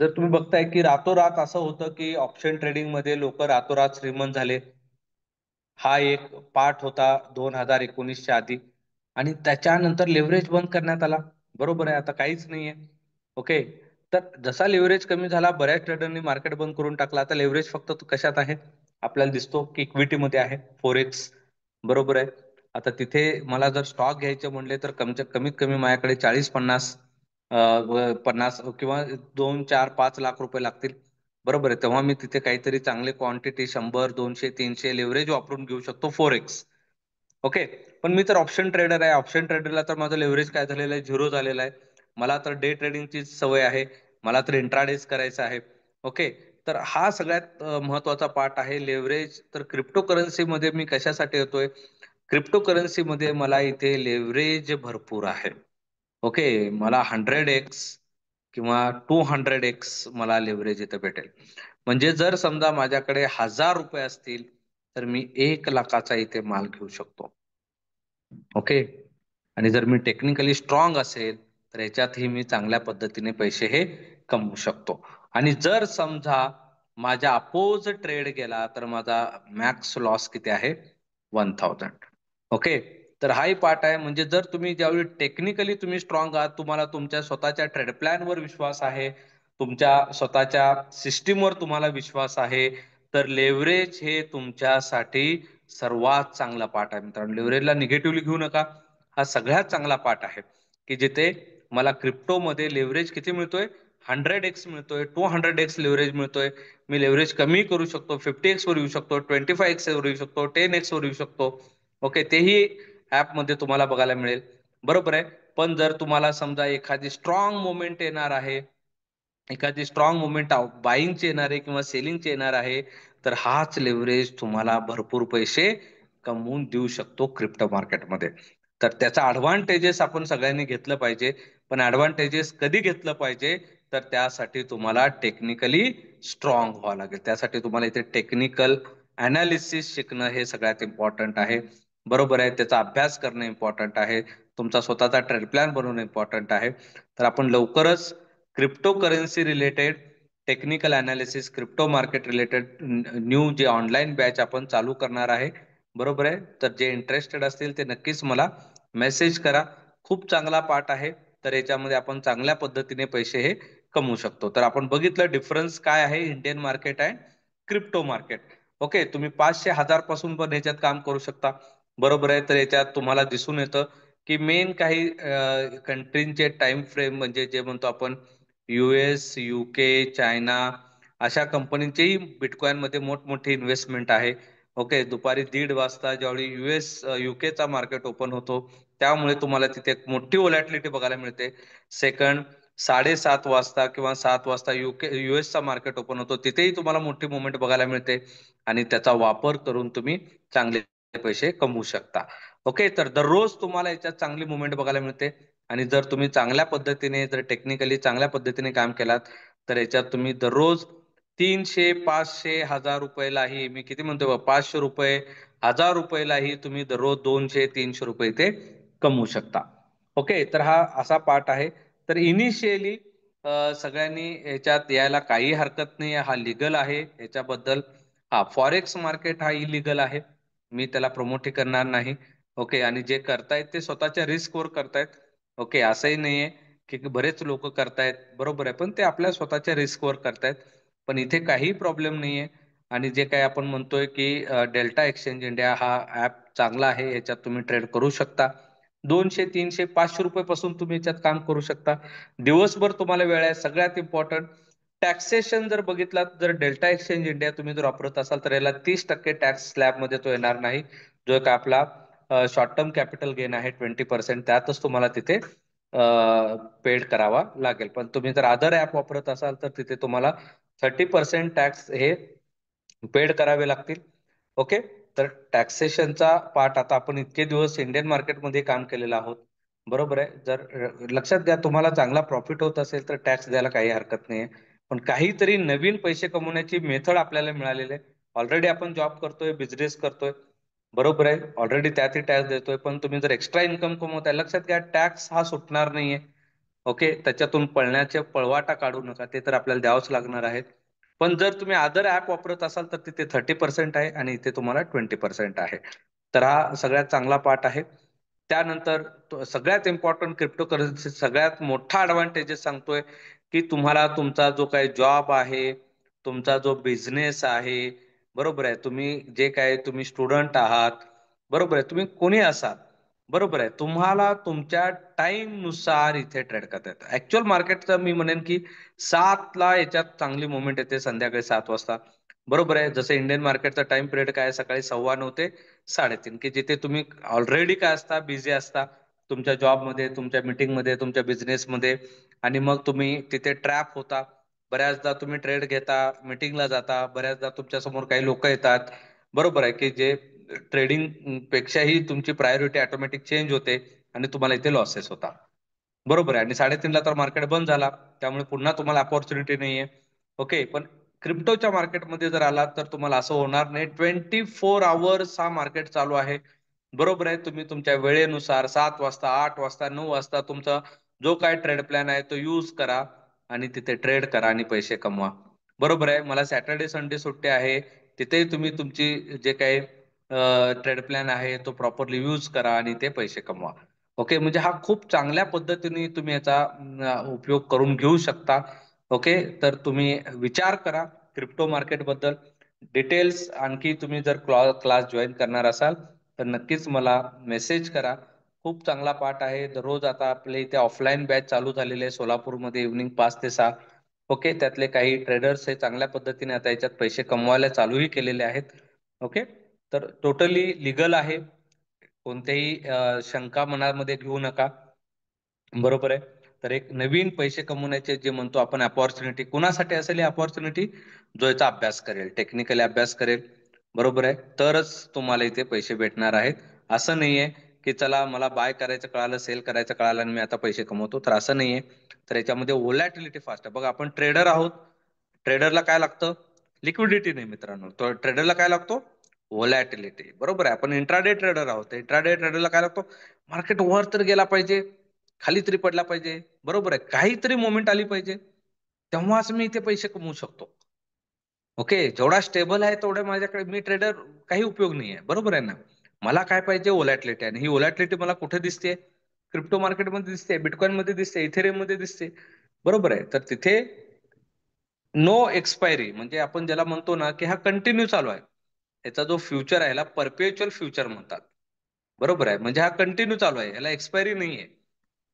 जर तुम्ही बघताय की रातोरात असं होतं की ऑप्शन ट्रेडिंग मध्ये लोक रातोरात श्रीमंत झाले. हा एक पार्ट होता 2019च्या आधी. आणि त्याच्यानंतर लेव्हरेज बंद करण्यात आला. बरोबर आहे, आता काहीच नाहीये. ओके, तर जसा लेव्हरेज कमी झाला बऱ्याच ट्रेडरनी मार्केट बंद करून टाकला. आता लेव्हरेज फक्त कशात आहे? आपल्याला दिसतो की इक्विटी मध्ये आहे, फोरेक्स. बरोबर आहे. आता तिथे मला जर स्टॉक घ्यायचे म्हणले तर कमीत कमी माझ्याकडे 40-50 50 किंवा 2-4-5 लाख रुपये लागतील. बरोबर आहे. तेव्हा मी तिथे काहीतरी चांगले क्वांटिटी 100-200-300 लेव्हरेज वापरून घेऊ शकतो फोरेक्स. ओके. पण मी तर ऑप्शन ट्रेडर आहे. ऑप्शन ट्रेडरला तर माझं लेव्हरेज काय झालेलं आहे? झिरो झालेलं आहे. मला तर डे ट्रेडिंगची सवय आहे. मला तर इंट्राडेच करायचं आहे. ओके. तर हा सगळ्यात महत्वाचा पार्ट आहे लेव्हरेज. तर क्रिप्टो करन्सी मध्ये मी कशासाठी येतोय? क्रिप्टो करन्सी मध्ये मला इथे लेव्हरेज भरपूर आहे. ओके, मला 100x किंवा 200x मला लेव्हरेज इथे भेटेल. म्हणजे जर समजा माझ्याकडे 1,000 रुपये असतील तर मी 1 लाखाचा इथे माल घेऊ शकतो. ओके. आणि जर मी टेक्निकली स्ट्रॉंग असेल तर याच्यातही मी चांगल्या पद्धतीने पैसे हे कमवू शकतो. आणि जर समजा माझ्या अपोज ट्रेड गेला तर माझा मॅक्स लॉस किती आहे? 1,000. ओके. तर हाही पार्ट आहे. म्हणजे जर तुम्ही ज्यावेळी टेक्निकली तुम्ही स्ट्रॉंग आहात, तुम्हाला तुमच्या स्वतःच्या ट्रेड प्लॅन वर विश्वास आहे, तुमच्या स्वतःच्या सिस्टीमवर तुम्हाला विश्वास आहे, तर लेव्हरेज हे तुमच्यासाठी सर्वात चांगला पार्ट आहे मित्रांनो. लेव्हरेजला निगेटिव्हली घेऊ नका. हा सगळ्यात चांगला पार्ट आहे की जिथे मला क्रिप्टोमध्ये लेव्हरेज किती मिळतोय? 100x मिळतोय, 200x लेव्हरेज मिळतोय. मी लेव्हरेज कमी करू शकतो, 50x वर येऊ शकतो, 25x वर येऊ शकतो, 10x वर येऊ शकतो. ओके, तेही ऍप मध्ये तुम्हाला बघायला मिळेल. बरोबर आहे. पण जर तुम्हाला समजा एखादी स्ट्रॉंग मुवमेंट येणार आहे, एखादी स्ट्रॉंग मुवमेंट बाईंगची येणार आहे किंवा सेलिंगची येणार आहे, तर हाच लेव्हरेज तुम्हाला भरपूर पैसे कमवून देऊ शकतो क्रिप्टो मार्केटमध्ये. तर त्याचा ऍडव्हान्टेजेस आपण सगळ्यांनी घेतलं पाहिजे. पण ऍडव्हान्टेजेस कधी घेतलं पाहिजे? तर त्यासाठी तुम्हाला टेक्निकली स्ट्रॉंग व्हावं लागेल. त्यासाठी तुम्हाला इथे टेक्निकल अनालिसिस शिकणं हे सगळ्यात इम्पॉर्टंट आहे. बरोबर आहे. त्याचा अभ्यास करणं इम्पॉर्टंट आहे. तुमचा स्वतःचा ट्रेड प्लॅन बनवणं इम्पॉर्टंट आहे. तर आपण लवकरच crypto currency related technical analysis, crypto market related new जे ऑनलाईन बॅच आपण चालू करणार आहे. बरोबर आहे. तर जे इंटरेस्टेड असतील ते नक्कीच मला मेसेज करा. खूप चांगला पार्ट आहे. तर याच्यामध्ये आपण चांगल्या पद्धतीने पैसे हे कमवू शकतो. तर आपण बघितलं डिफरन्स काय आहे Indian market and crypto market. Okay, तुम्ही 500-1000 पासून पण याच्यात काम करू शकता. बरोबर आहे. तर याच्यात तुम्हाला दिसून येतं की मेन काही कंट्रीचे टाइम फ्रेम म्हणजे जे म्हणतो आपण US, UK, चायना अशा कंपनीचेही बिटकॉइन मध्ये मोठमोठी इन्व्हेस्टमेंट आहे. ओके, दुपारी 1:30 वाजता ज्यावेळी UK चा मार्केट ओपन होतो त्यामुळे तुम्हाला तिथे एक मोठी व्होलॅटिलिटी बघायला मिळते. सेकंड 7:30 वाजता किंवा 7 वाजता US चा मार्केट ओपन होतो, तिथेही तुम्हाला मोठी मुवमेंट बघायला मिळते आणि त्याचा वापर करून तुम्ही चांगले पैसे कमवू शकता. ओके, तर दररोज तुम्हाला याच्यात चांगली मुवमेंट बघायला मिळते. आणि जर तुम्ही चांगल्या पद्धतीने जर टेक्निकली चांगल्या पद्धतीने काम केलात तर याच्यात तुम्ही दररोज 300, 500, 1,000 रुपयालाही मी किती म्हणतोय 500 रुपये, 1,000 रुपयालाही तुम्ही दररोज 200-300 रुपये ते कमवू शकता. ओके, तर हा असा पार्ट आहे. तर इनिशियली सगळ्यांनी याच्यात यायला काही हरकत नाही. हा लिगल आहे याच्याबद्दल. हा फॉरेक्स मार्केट हा इलिगल आहे. मी त्याला प्रमोट करणार नाही. ओके, आणि जे करतायत ते स्वतःच्या रिस्क वर करतायत. ओके, असंही नाहीये की बरेच लोक करतायत. बरोबर आहे, पण ते आपल्या स्वतःच्या रिस्क वर करतायत. पण इथे काही प्रॉब्लेम नाहीये. आणि जे काही आपण म्हणतोय की डेल्टा एक्सचेंज इंडिया हा ऍप चांगला आहे, याच्यात तुम्ही ट्रेड करू शकता. 200, 300, 500 रुपये पासून तुम्ही याच्यात काम करू शकता. दिवसभर तुम्हाला वेळ आहे. सगळ्यात इम्पॉर्टंट टॅक्सेशन जर बघितलात, जर डेल्टा एक्सचेंज इंडिया तुम्ही जर वापरत असाल तर याला 30% टॅक्स स्लॅब मध्ये तो येणार नाही, जो एक आपला शॉर्ट टर्म कॅपिटल गेन आहे 20%, त्यातच तुम्हाला तिथे पेड करावा लागेल. पण तुम्ही जर अदर ऍप वापरत असाल तर तिथे तुम्हाला 30% टॅक्स हे पेड करावे लागतील. ओके, तर टॅक्सेशनचा पार्ट आता आपण इतके दिवस इंडियन मार्केटमध्ये काम केलेलं आहोत, बरोबर आहे. जर लक्षात घ्या, तुम्हाला चांगला प्रॉफिट होत असेल तर टॅक्स द्यायला काही हरकत नाही. पण काहीतरी नवीन पैसे कमवण्याची मेथड आपल्याला मिळालेली आहे. ऑलरेडी आपण जॉब करतोय, बिझनेस करतोय, बरोबर आहे, ऑलरेडी त्यातही टॅक्स देतोय. पण तुम्ही जर एक्स्ट्रा इन्कम कमवताय, लक्षात घ्या टॅक्स हा सुटणार नाहीये. ओके, त्याच्यातून पळण्याचे पळवाटा काढू नका, ते तर आपल्याला द्यावंच लागणार आहे. पण जर तुम्ही अदर ऍप वापरत असाल तर तिथे 30% आहे आणि इथे तुम्हाला 20% आहे. तर हा सगळ्यात चांगला पार्ट आहे. त्यानंतर सगळ्यात इम्पॉर्टंट क्रिप्टो करन्सी सगळ्यात मोठा ऍडव्हान्टेजेस सांगतोय की तुम्हाला तुमचा जो काही जॉब आहे, तुमचा जो बिझनेस आहे, बरोबर आहे, तुम्ही स्टुडंट आहात, बरोबर आहे, तुम्ही कोणी असाल, बरोबर आहे, तुम्हाला तुमच्या टाइम नुसार इथे ट्रेड करता येतं. ऍक्च्युअल मार्केटचं मी म्हणेन की 7 ला याच्यात चांगली मुवमेंट येते, संध्याकाळी 7 वाजता, बरोबर आहे. जसं इंडियन मार्केटचा टाइम पिरियड काय आहे, सकाळी 9:15 ते 3:30, की जिथे तुम्ही ऑलरेडी काय असता, बिझी असता तुमच्या जॉबमध्ये, तुमच्या मीटिंगमध्ये, तुमच्या बिझनेसमध्ये, आणि मग तुम्ही तिथे ट्रॅप होता. बऱ्याचदा तुम्ही ट्रेड घेता, मीटिंगला जाता, बऱ्याचदा तुमच्या समोर काही लोक येतात, बरोबर आहे, की जे ट्रेडिंग पेक्षाही तुमची प्रायोरिटी ऑटोमॅटिक चेंज होते आणि तुम्हाला इथे लॉसेस होता, बरोबर आहे. आणि 3:30ला तर मार्केट बंद झाला, त्यामुळे पुन्हा तुम्हाला अपॉर्च्युनिटी नाहीये. ओके, पण क्रिप्टोच्या मार्केटमध्ये जर आलात तर तुम्हाला असं होणार नाही. 24 आवर्स हा मार्केट चालू आहे, बरोबर आहे. तुम्ही तुमच्या वेळेनुसार 7 वाजता, 8 वाजता, 9 वाजता तुमचा जो काय ट्रेड प्लॅन आहे तो यूज करा आणि तिथे ट्रेड करा आणि पैसे कमवा, बरोबर आहे. मला सॅटर्डे संडे सुट्टी आहे, तिथेही तुम्ही तुमची जे काही ट्रेड प्लॅन आहे तो प्रॉपरली यूज करा आणि ते पैसे कमवा. ओके, म्हणजे हा खूप चांगल्या पद्धतीने तुम्ही याचा उपयोग करून घेऊ शकता. ओके, तर तुम्ही विचार करा क्रिप्टो मार्केट बद्दल. डिटेल्स आणखी तुम्ही जर क्लास जॉईन करणार असाल तर नक्कीच मला मेसेज करा. खूप चांगला पाठ आहे. दररोज आता आपले इथे ऑफलाईन बॅच चालू झालेले आहे सोलापूरमध्ये, इव्हनिंग 5 ते 6. ओके, त्यातले काही ट्रेडर्स हे चांगल्या पद्धतीने आता याच्यात पैसे कमवायला चालूही केलेले आहेत. ओके, तर टोटली लिगल आहे, कोणत्याही शंका मनामध्ये घेऊ नका, बरोबर आहे. तर एक नवीन पैसे कमवण्याचे जे म्हणतो आपण अपॉर्च्युनिटी, कुणासाठी असेल ही अपॉर्च्युनिटी, जो याचा अभ्यास करेल, टेक्निकली अभ्यास करेल, बरोबर आहे, तरच तुम्हाला इथे पैसे भेटणार आहेत. असं नाहीये की चला मला बाय करायचं कळालं, सेल करायचं कळालं आणि मी आता पैसे कमवतो, तर असं नाहीये. तर याच्यामध्ये व्होलॅटिलिटी फास्ट आहे. बघा, आपण ट्रेडर आहोत, ट्रेडरला काय लागतं? लिक्विडिटी नाही मित्रांनो, तो ट्रेडरला काय लागतो? व्होलॅटिलिटी, बरोबर आहे. आपण इंट्राडे ट्रेडर आहोत, इंट्राडे ट्रेडरला काय लागतो? मार्केट वर तर गेला पाहिजे, खाली तरी पडला पाहिजे, बरोबर आहे, काहीतरी मोमेंट आली पाहिजे, तेव्हाच मी इथे पैसे कमवू शकतो. ओके, जेवढा स्टेबल आहे तेवढे माझ्याकडे मी ट्रेडर काही उपयोग नाही आहे, बरोबर आहे ना. मला काय पाहिजे? व्होलॅटिलिटी. आणि ही व्होलॅटिलिटी मला कुठे दिसते? क्रिप्टो मार्केटमध्ये दिसते, बिटकॉइन मध्ये दिसते, इथेरियम मध्ये दिसते, बरोबर आहे. तर तिथे नो एक्सपायरी, म्हणजे आपण ज्याला म्हणतो ना की हा कंटिन्यू चालू आहे, याचा जो फ्युचर आहे याला परपेच्युअल फ्युचर म्हणतात, बरोबर आहे. म्हणजे हा कंटिन्यू चालू आहे, याला एक्सपायरी नाहीये.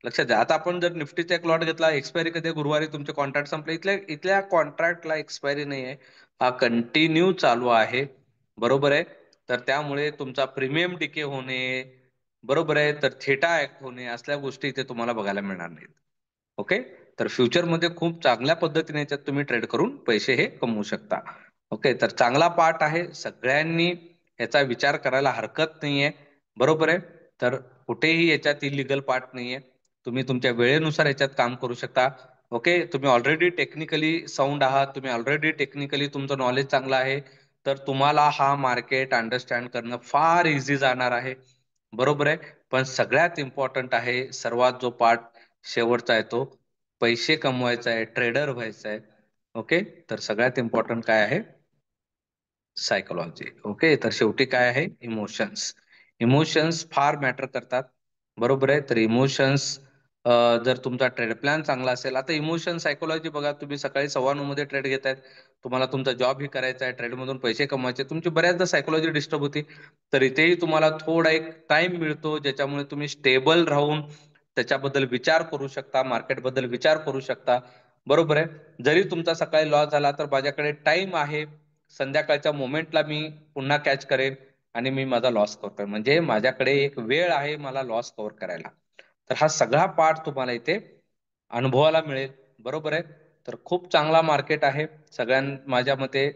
लक्षात द्या. आता आपण जर निफ्टीचा एक लॉट घेतला, एक्सपायरी कधी? गुरुवारी तुमचे कॉन्ट्रॅक्ट संपले. इथल्या इथल्या कॉन्ट्रॅक्टला एक्सपायरी नाही आहे, हा कंटिन्यू चालू आहे, बरोबर आहे. तर त्यामुळे तुमचा प्रीमियम डिके होणे, बरोबर आहे, तर थेटा ऍक्ट होणे, असल्या गोष्टी इथे तुम्हाला बघायला मिळणार नाहीत. ओके, तर फ्युचरमध्ये खूप चांगल्या पद्धतीने याच्यात तुम्ही ट्रेड करून पैसे हे कमवू शकता. ओके, तर चांगला पार्ट आहे, सगळ्यांनी याचा विचार करायला हरकत नाहीये, बरोबर आहे. तर कुठेही याच्यात इलिगल पार्ट नाहीये. तुम्ही तुमच्या वेळेनुसार याच्यात काम करू शकता. ओके, तुम्ही ऑलरेडी टेक्निकली साऊंड आहात, तुम्ही ऑलरेडी टेक्निकली तुमचं नॉलेज चांगलं आहे, तर तुम्हाला हा मार्केट अंडरस्टँड करणं फार इझी जाणार आहे, बरोबर आहे. पण सगळ्यात इम्पॉर्टंट आहे, सर्वात जो पार्ट शेवटचा आहे, तो पैसे कमवायचा आहे, ट्रेडर व्हायचा आहे. ओके, तर सगळ्यात इम्पॉर्टंट काय आहे? सायकोलॉजी. ओके, तर शेवटी काय आहे? इमोशन्स. इमोशन्स फार मॅटर करतात, बरोबर आहे. तर इमोशन्स, जर तुमचा ट्रेड प्लॅन चांगला असेल, आता इमोशन सायकोलॉजी बघा, तुम्ही सकाळी 9:15 मध्ये ट्रेड घेतायत, तुम्हाला तुमचा जॉब ही करायचा आहे, ट्रेडमधून पैसे कमवायचे, तुमची बऱ्याचदा सायकोलॉजी डिस्टर्ब होती. तर इथेही तुम्हाला थोडा एक टाइम मिळतो, ज्याच्यामुळे तुम्ही स्टेबल राहून त्याच्याबद्दल विचार करू शकता, मार्केटबद्दल विचार करू शकता, बरोबर आहे. जरी तुमचा सकाळी लॉस झाला तर माझ्याकडे टाइम आहे, संध्याकाळच्या मोमेंटला मी पुन्हा कॅच करेन आणि मी माझा लॉस करतोय, म्हणजे माझ्याकडे एक वेळ आहे मला लॉस कव्हर करायला. तर हा सगळा पार्ट तुम्हाला इथे अनुभवाला मिळेल. बरोबर आहे. तर खूप चांगला मार्केट आहे. माझ्या मते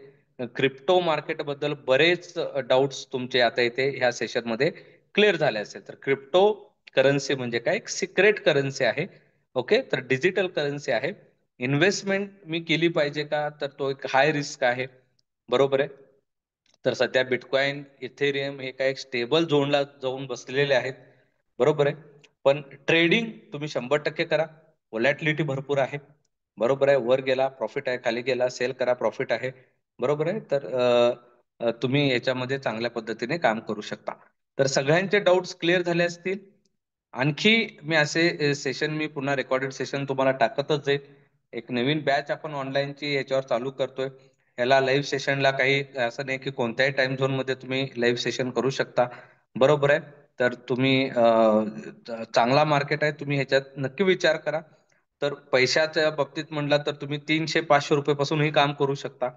क्रिप्टो मार्केट बद्दल बरेच डाऊट्स तुमचे आता इथे ह्या सेशन मध्ये क्लिअर झाले असेल. तर क्रिप्टो करन्सी म्हणजे काय? एक सिक्रेट करन्सी आहे. ओके, तर डिजिटल करन्सी आहे. इन्व्हेस्टमेंट मी केली पाहिजे का? तर तो एक हाय रिस्क आहे. बरोबर आहे. तर सध्या बिटकॉइन, इथेरियम हे काय स्टेबल झोनला जाऊन बसलेले आहेत. बरोबर आहे. पण ट्रेडिंग तुम्ही 100% करा. व्हॉलॅटिलिटी भरपूर आहे. बरोबर आहे. वर गेला प्रॉफिट आहे, खाली गेला सेल करा प्रॉफिट आहे. बरोबर आहे. तर तुम्ही याच्यामध्ये चांगल्या पद्धतीने काम करू शकता. तर सगळ्यांचे डाऊट्स क्लिअर झाले असतील. आणखी मी असे सेशन मी पुन्हा रेकॉर्डेड सेशन तुम्हाला टाकतच जाईल. एक नवीन बॅच आपण ऑनलाईनची याच्यावर चालू करतोय. याला लाईव्ह सेशनला काही असं नाही की कोणत्याही टाइम झोन मध्ये तुम्ही लाईव्ह सेशन करू शकता. बरोबर आहे. तर तुम्ही चांगला मार्केट आहे, तुम्ही ह्याच्यात नक्की विचार करा. तर पैशाच्या बाबतीत म्हटलं तर तुम्ही 300-500 रुपये पासूनही काम करू शकता.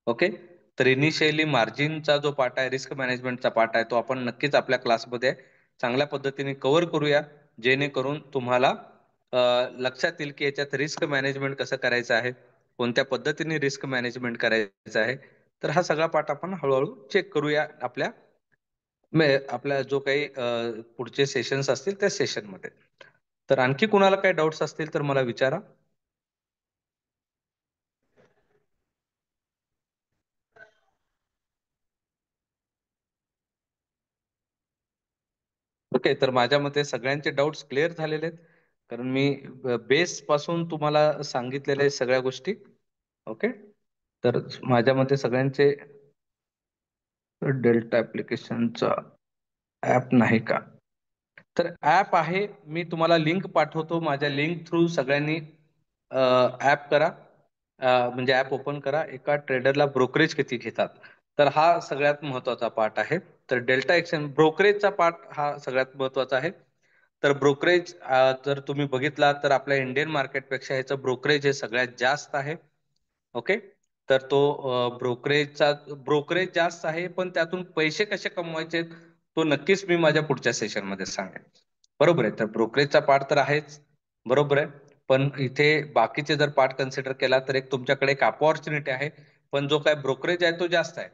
ओके. तर इनिशियली मार्जिनचा जो पार्ट आहे, रिस्क मॅनेजमेंटचा पार्ट आहे, तो आपण नक्कीच आपल्या क्लासमध्ये चांगल्या पद्धतीने कव्हर करूया, जेणेकरून तुम्हाला लक्षात येईल की याच्यात रिस्क मॅनेजमेंट कसं करायचं आहे, कोणत्या पद्धतीने रिस्क मॅनेजमेंट करायचं आहे. तर हा सगळा पार्ट आपण हळूहळू चेक करूया आपल्या जो काही पुढचे सेशन्स असतील त्या सेशनमध्ये. तर आणखी कुणाला काही डाऊट्स असतील तर मला विचारा. ओके, तर माझ्या मते सगळ्यांचे डाऊट्स क्लिअर झालेले आहेत, कारण मी बेस पासून तुम्हाला सांगितलेल्या आहेत सगळ्या गोष्टी. ओके. तर माझ्या मते सगळ्यांचे डेल्टा ऍप्लिकेशनचा ऍप नाही का? तर ऍप आहे. मी तुम्हाला लिंक पाठवतो. माझ्या लिंक थ्रू सगळ्यांनी ऍप करा. म्हणजे ऍप ओपन करा. एका ट्रेडरला ब्रोकरेज किती घेतात, तर हा सगळ्यात महत्वाचा पार्ट आहे. तर डेल्टा एक्सचेंज ब्रोकरेजचा पार्ट हा सगळ्यात महत्वाचा आहे. तर ब्रोकरेज जर तुम्ही बघितला तर आपल्या इंडियन मार्केटपेक्षा ह्याचं ब्रोकरेज हे सगळ्यात जास्त आहे. ओके. तर तो ब्रोकरेज जास्त आहे, पण त्यातून पैसे कसे कमवायचे तो नक्कीच मी माझ्या पुढच्या सेशन मध्ये सांगेन. बरोबर आहे. तर ब्रोकरेजचा पार्ट तर आहेच. बरोबर आहे. पण इथे बाकीचे जर पार्ट कन्सिडर केला तर एक तुमच्याकडे एक अपॉर्च्युनिटी आहे, पण जो काय ब्रोकरेज आहे तो जास्त आहे.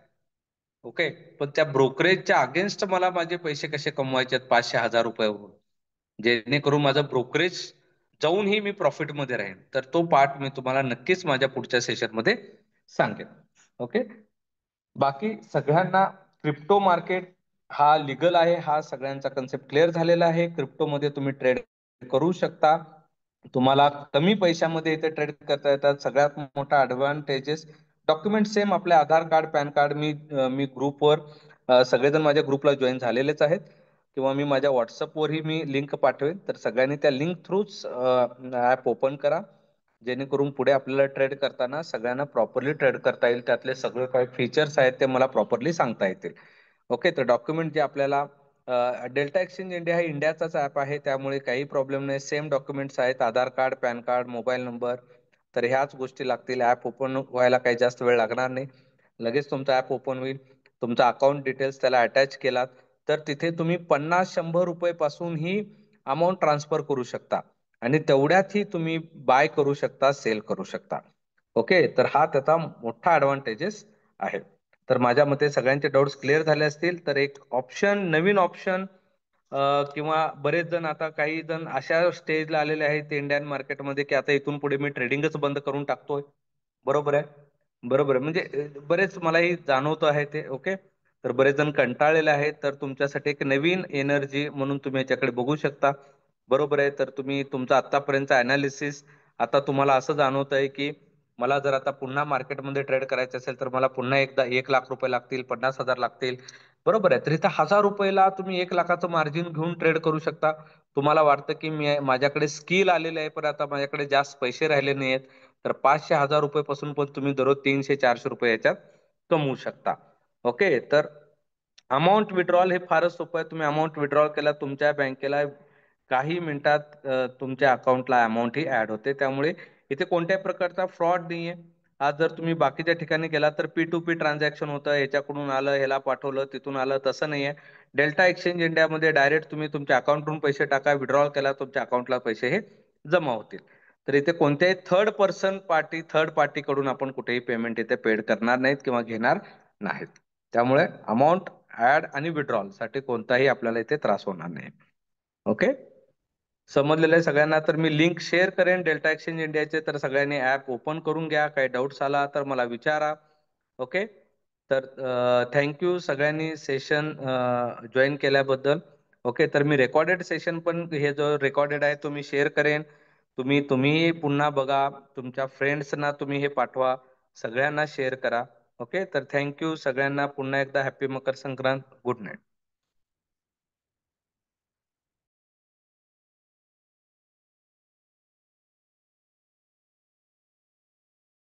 ओके. पण त्या ब्रोकरेजच्या अगेन्स्ट मला माझे पैसे कसे कमवायचे आहेत 500-1000 रुपयावरून, जेणेकरून माझं ब्रोकरेज जाऊनही मी प्रॉफिट मध्ये राहीन. तर तो पार्ट मी तुम्हाला नक्कीच माझ्या पुढच्या सेशन मध्ये सांगेन. ओके. बाकी सगळ्यांना क्रिप्टो मार्केट हा लिगल आहे, हा सगळ्यांचा कन्सेप्ट क्लिअर झालेला आहे. क्रिप्टो मध्ये तुम्ही ट्रेड करू शकता. तुम्हाला कमी पैशामध्ये इथे ट्रेड करता येतात. सगळ्यात मोठा ऍडव्हान्टेजेस, डॉक्युमेंट सेम आपले आधार कार्ड, पॅन कार्ड. मी ग्रुपवर सगळेजण माझ्या ग्रुपला जॉईन झालेलेच आहेत, किंवा मी माझ्या व्हॉट्सअपवरही मी लिंक पाठवेन. तर सगळ्यांनी त्या लिंक थ्रूच ऍप ओपन करा, जेणेकरून पुढे आपल्याला ट्रेड करताना सगळ्यांना प्रॉपरली ट्रेड करता येईल. त्यातले सगळे काही फीचर्स आहेत ते मला प्रॉपरली सांगता येतील. ओके. तर डॉक्युमेंट जे आपल्याला डेल्टा एक्सचेंज इंडिया हे इंडियाचाच ऍप आहे, त्यामुळे काही प्रॉब्लेम नाही. सेम डॉक्युमेंट्स आहेत, Aadhaar card, PAN card, mobile number. तर ह्याच गोष्टी लागतील. ऍप ओपन व्हायला काही जास्त वेळ लागणार नाही. लगेच तुमचा ऍप ओपन होईल. तुमचा अकाउंट डिटेल्स त्याला अटॅच केलात तर तिथे तुम्ही 50-100 रुपये पासून ही अमाऊंट ट्रान्सफर करू शकता, आणि तेवढ्यातही तुम्ही बाय करू शकता, सेल करू शकता. ओके. तर हा त्याचा मोठा ऍडव्हान्टेजेस आहे. तर माझ्या मते सगळ्यांचे डाऊट्स क्लिअर झाले असतील. तर एक ऑप्शन, नवीन ऑप्शन, किंवा बरेच जण, आता काही जण अशा स्टेजला आलेले आहेत इंडियन मार्केटमध्ये की आता इथून पुढे मी ट्रेडिंगच बंद करून टाकतोय. बरोबर आहे. बरोबर आहे. म्हणजे बरेच मलाही जाणवतं आहे ते. ओके. तर बरेच जण कंटाळलेले आहेत. तर तुमच्यासाठी एक नवीन एनर्जी म्हणून तुम्ही याच्याकडे बघू शकता. बरोबर आहे. तर तुम्ही तुमचा आतापर्यंतचा अनालिसिस, आता तुम्हाला असं जाणवत आहे की मला जर आता पुन्हा मार्केटमध्ये ट्रेड करायचं असेल तर मला पुन्हा एकदा 1 लाख रुपये लागतील, 50,000 लागतील. बरोबर आहे. तर इथं 1,000 रुपयाला तुम्ही 1 लाखाचं मार्जिन घेऊन ट्रेड करू शकता. तुम्हाला वाटतं की माझ्याकडे स्किल आलेलं आहे, पण आता माझ्याकडे जास्त पैसे राहिले नाही आहेत, तर 500-1000 रुपये पासून पण तुम्ही दररोज 300-400 रुपये याच्यात कमवू शकता. ओके. तर अमाऊंट विड्रॉल हे फारच सोपं आहे. तुम्ही अमाऊंट विड्रॉल केला तुमच्या बँकेला काही मिनिटात तुमच्या अकाउंटला अमाऊंट ही ऍड होते. त्यामुळे इथे कोणत्याही प्रकारचा फ्रॉड नाहीये. आज जर तुम्ही बाकीच्या ठिकाणी गेला तर पी टू पी ट्रान्झॅक्शन होतं, ह्याच्याकडून आलं ह्याला पाठवलं तिथून आलं, तसं नाहीये. डेल्टा एक्सचेंज इंडियामध्ये डायरेक्ट तुम्ही तुमच्या अकाउंटवरून पैसे टाका, विड्रॉल केला, तुमच्या अकाउंटला पैसे हे जमा होतील. तर इथे कोणत्याही थर्ड पार्टी कडून आपण कुठेही पेमेंट इथे पेड करणार नाहीत किंवा घेणार नाहीत. त्यामुळे अमाऊंट ऍड आणि विड्रॉल साठी कोणताही आपल्याला इथे त्रास होणार नाही. ओके, समजलेलं आहे सगळ्यांना? तर मी लिंक शेअर करेन डेल्टा एक्सचेंज इंडियाचे, तर सगळ्यांनी ऍप ओपन करून घ्या. काही डाऊट्स आला तर मला विचारा. ओके, तर थँक्यू सगळ्यांनी सेशन जॉईन केल्याबद्दल. ओके, तर मी रेकॉर्डेड सेशन पण हे जो रेकॉर्डेड आहे तो मी शेअर करेन. तुम्ही पुन्हा बघा, तुमच्या फ्रेंड्सना तुम्ही हे पाठवा, सगळ्यांना शेअर करा. ओके, तर थँक्यू सगळ्यांना, पुन्हा एकदा happy Makar Sankrant. Good night.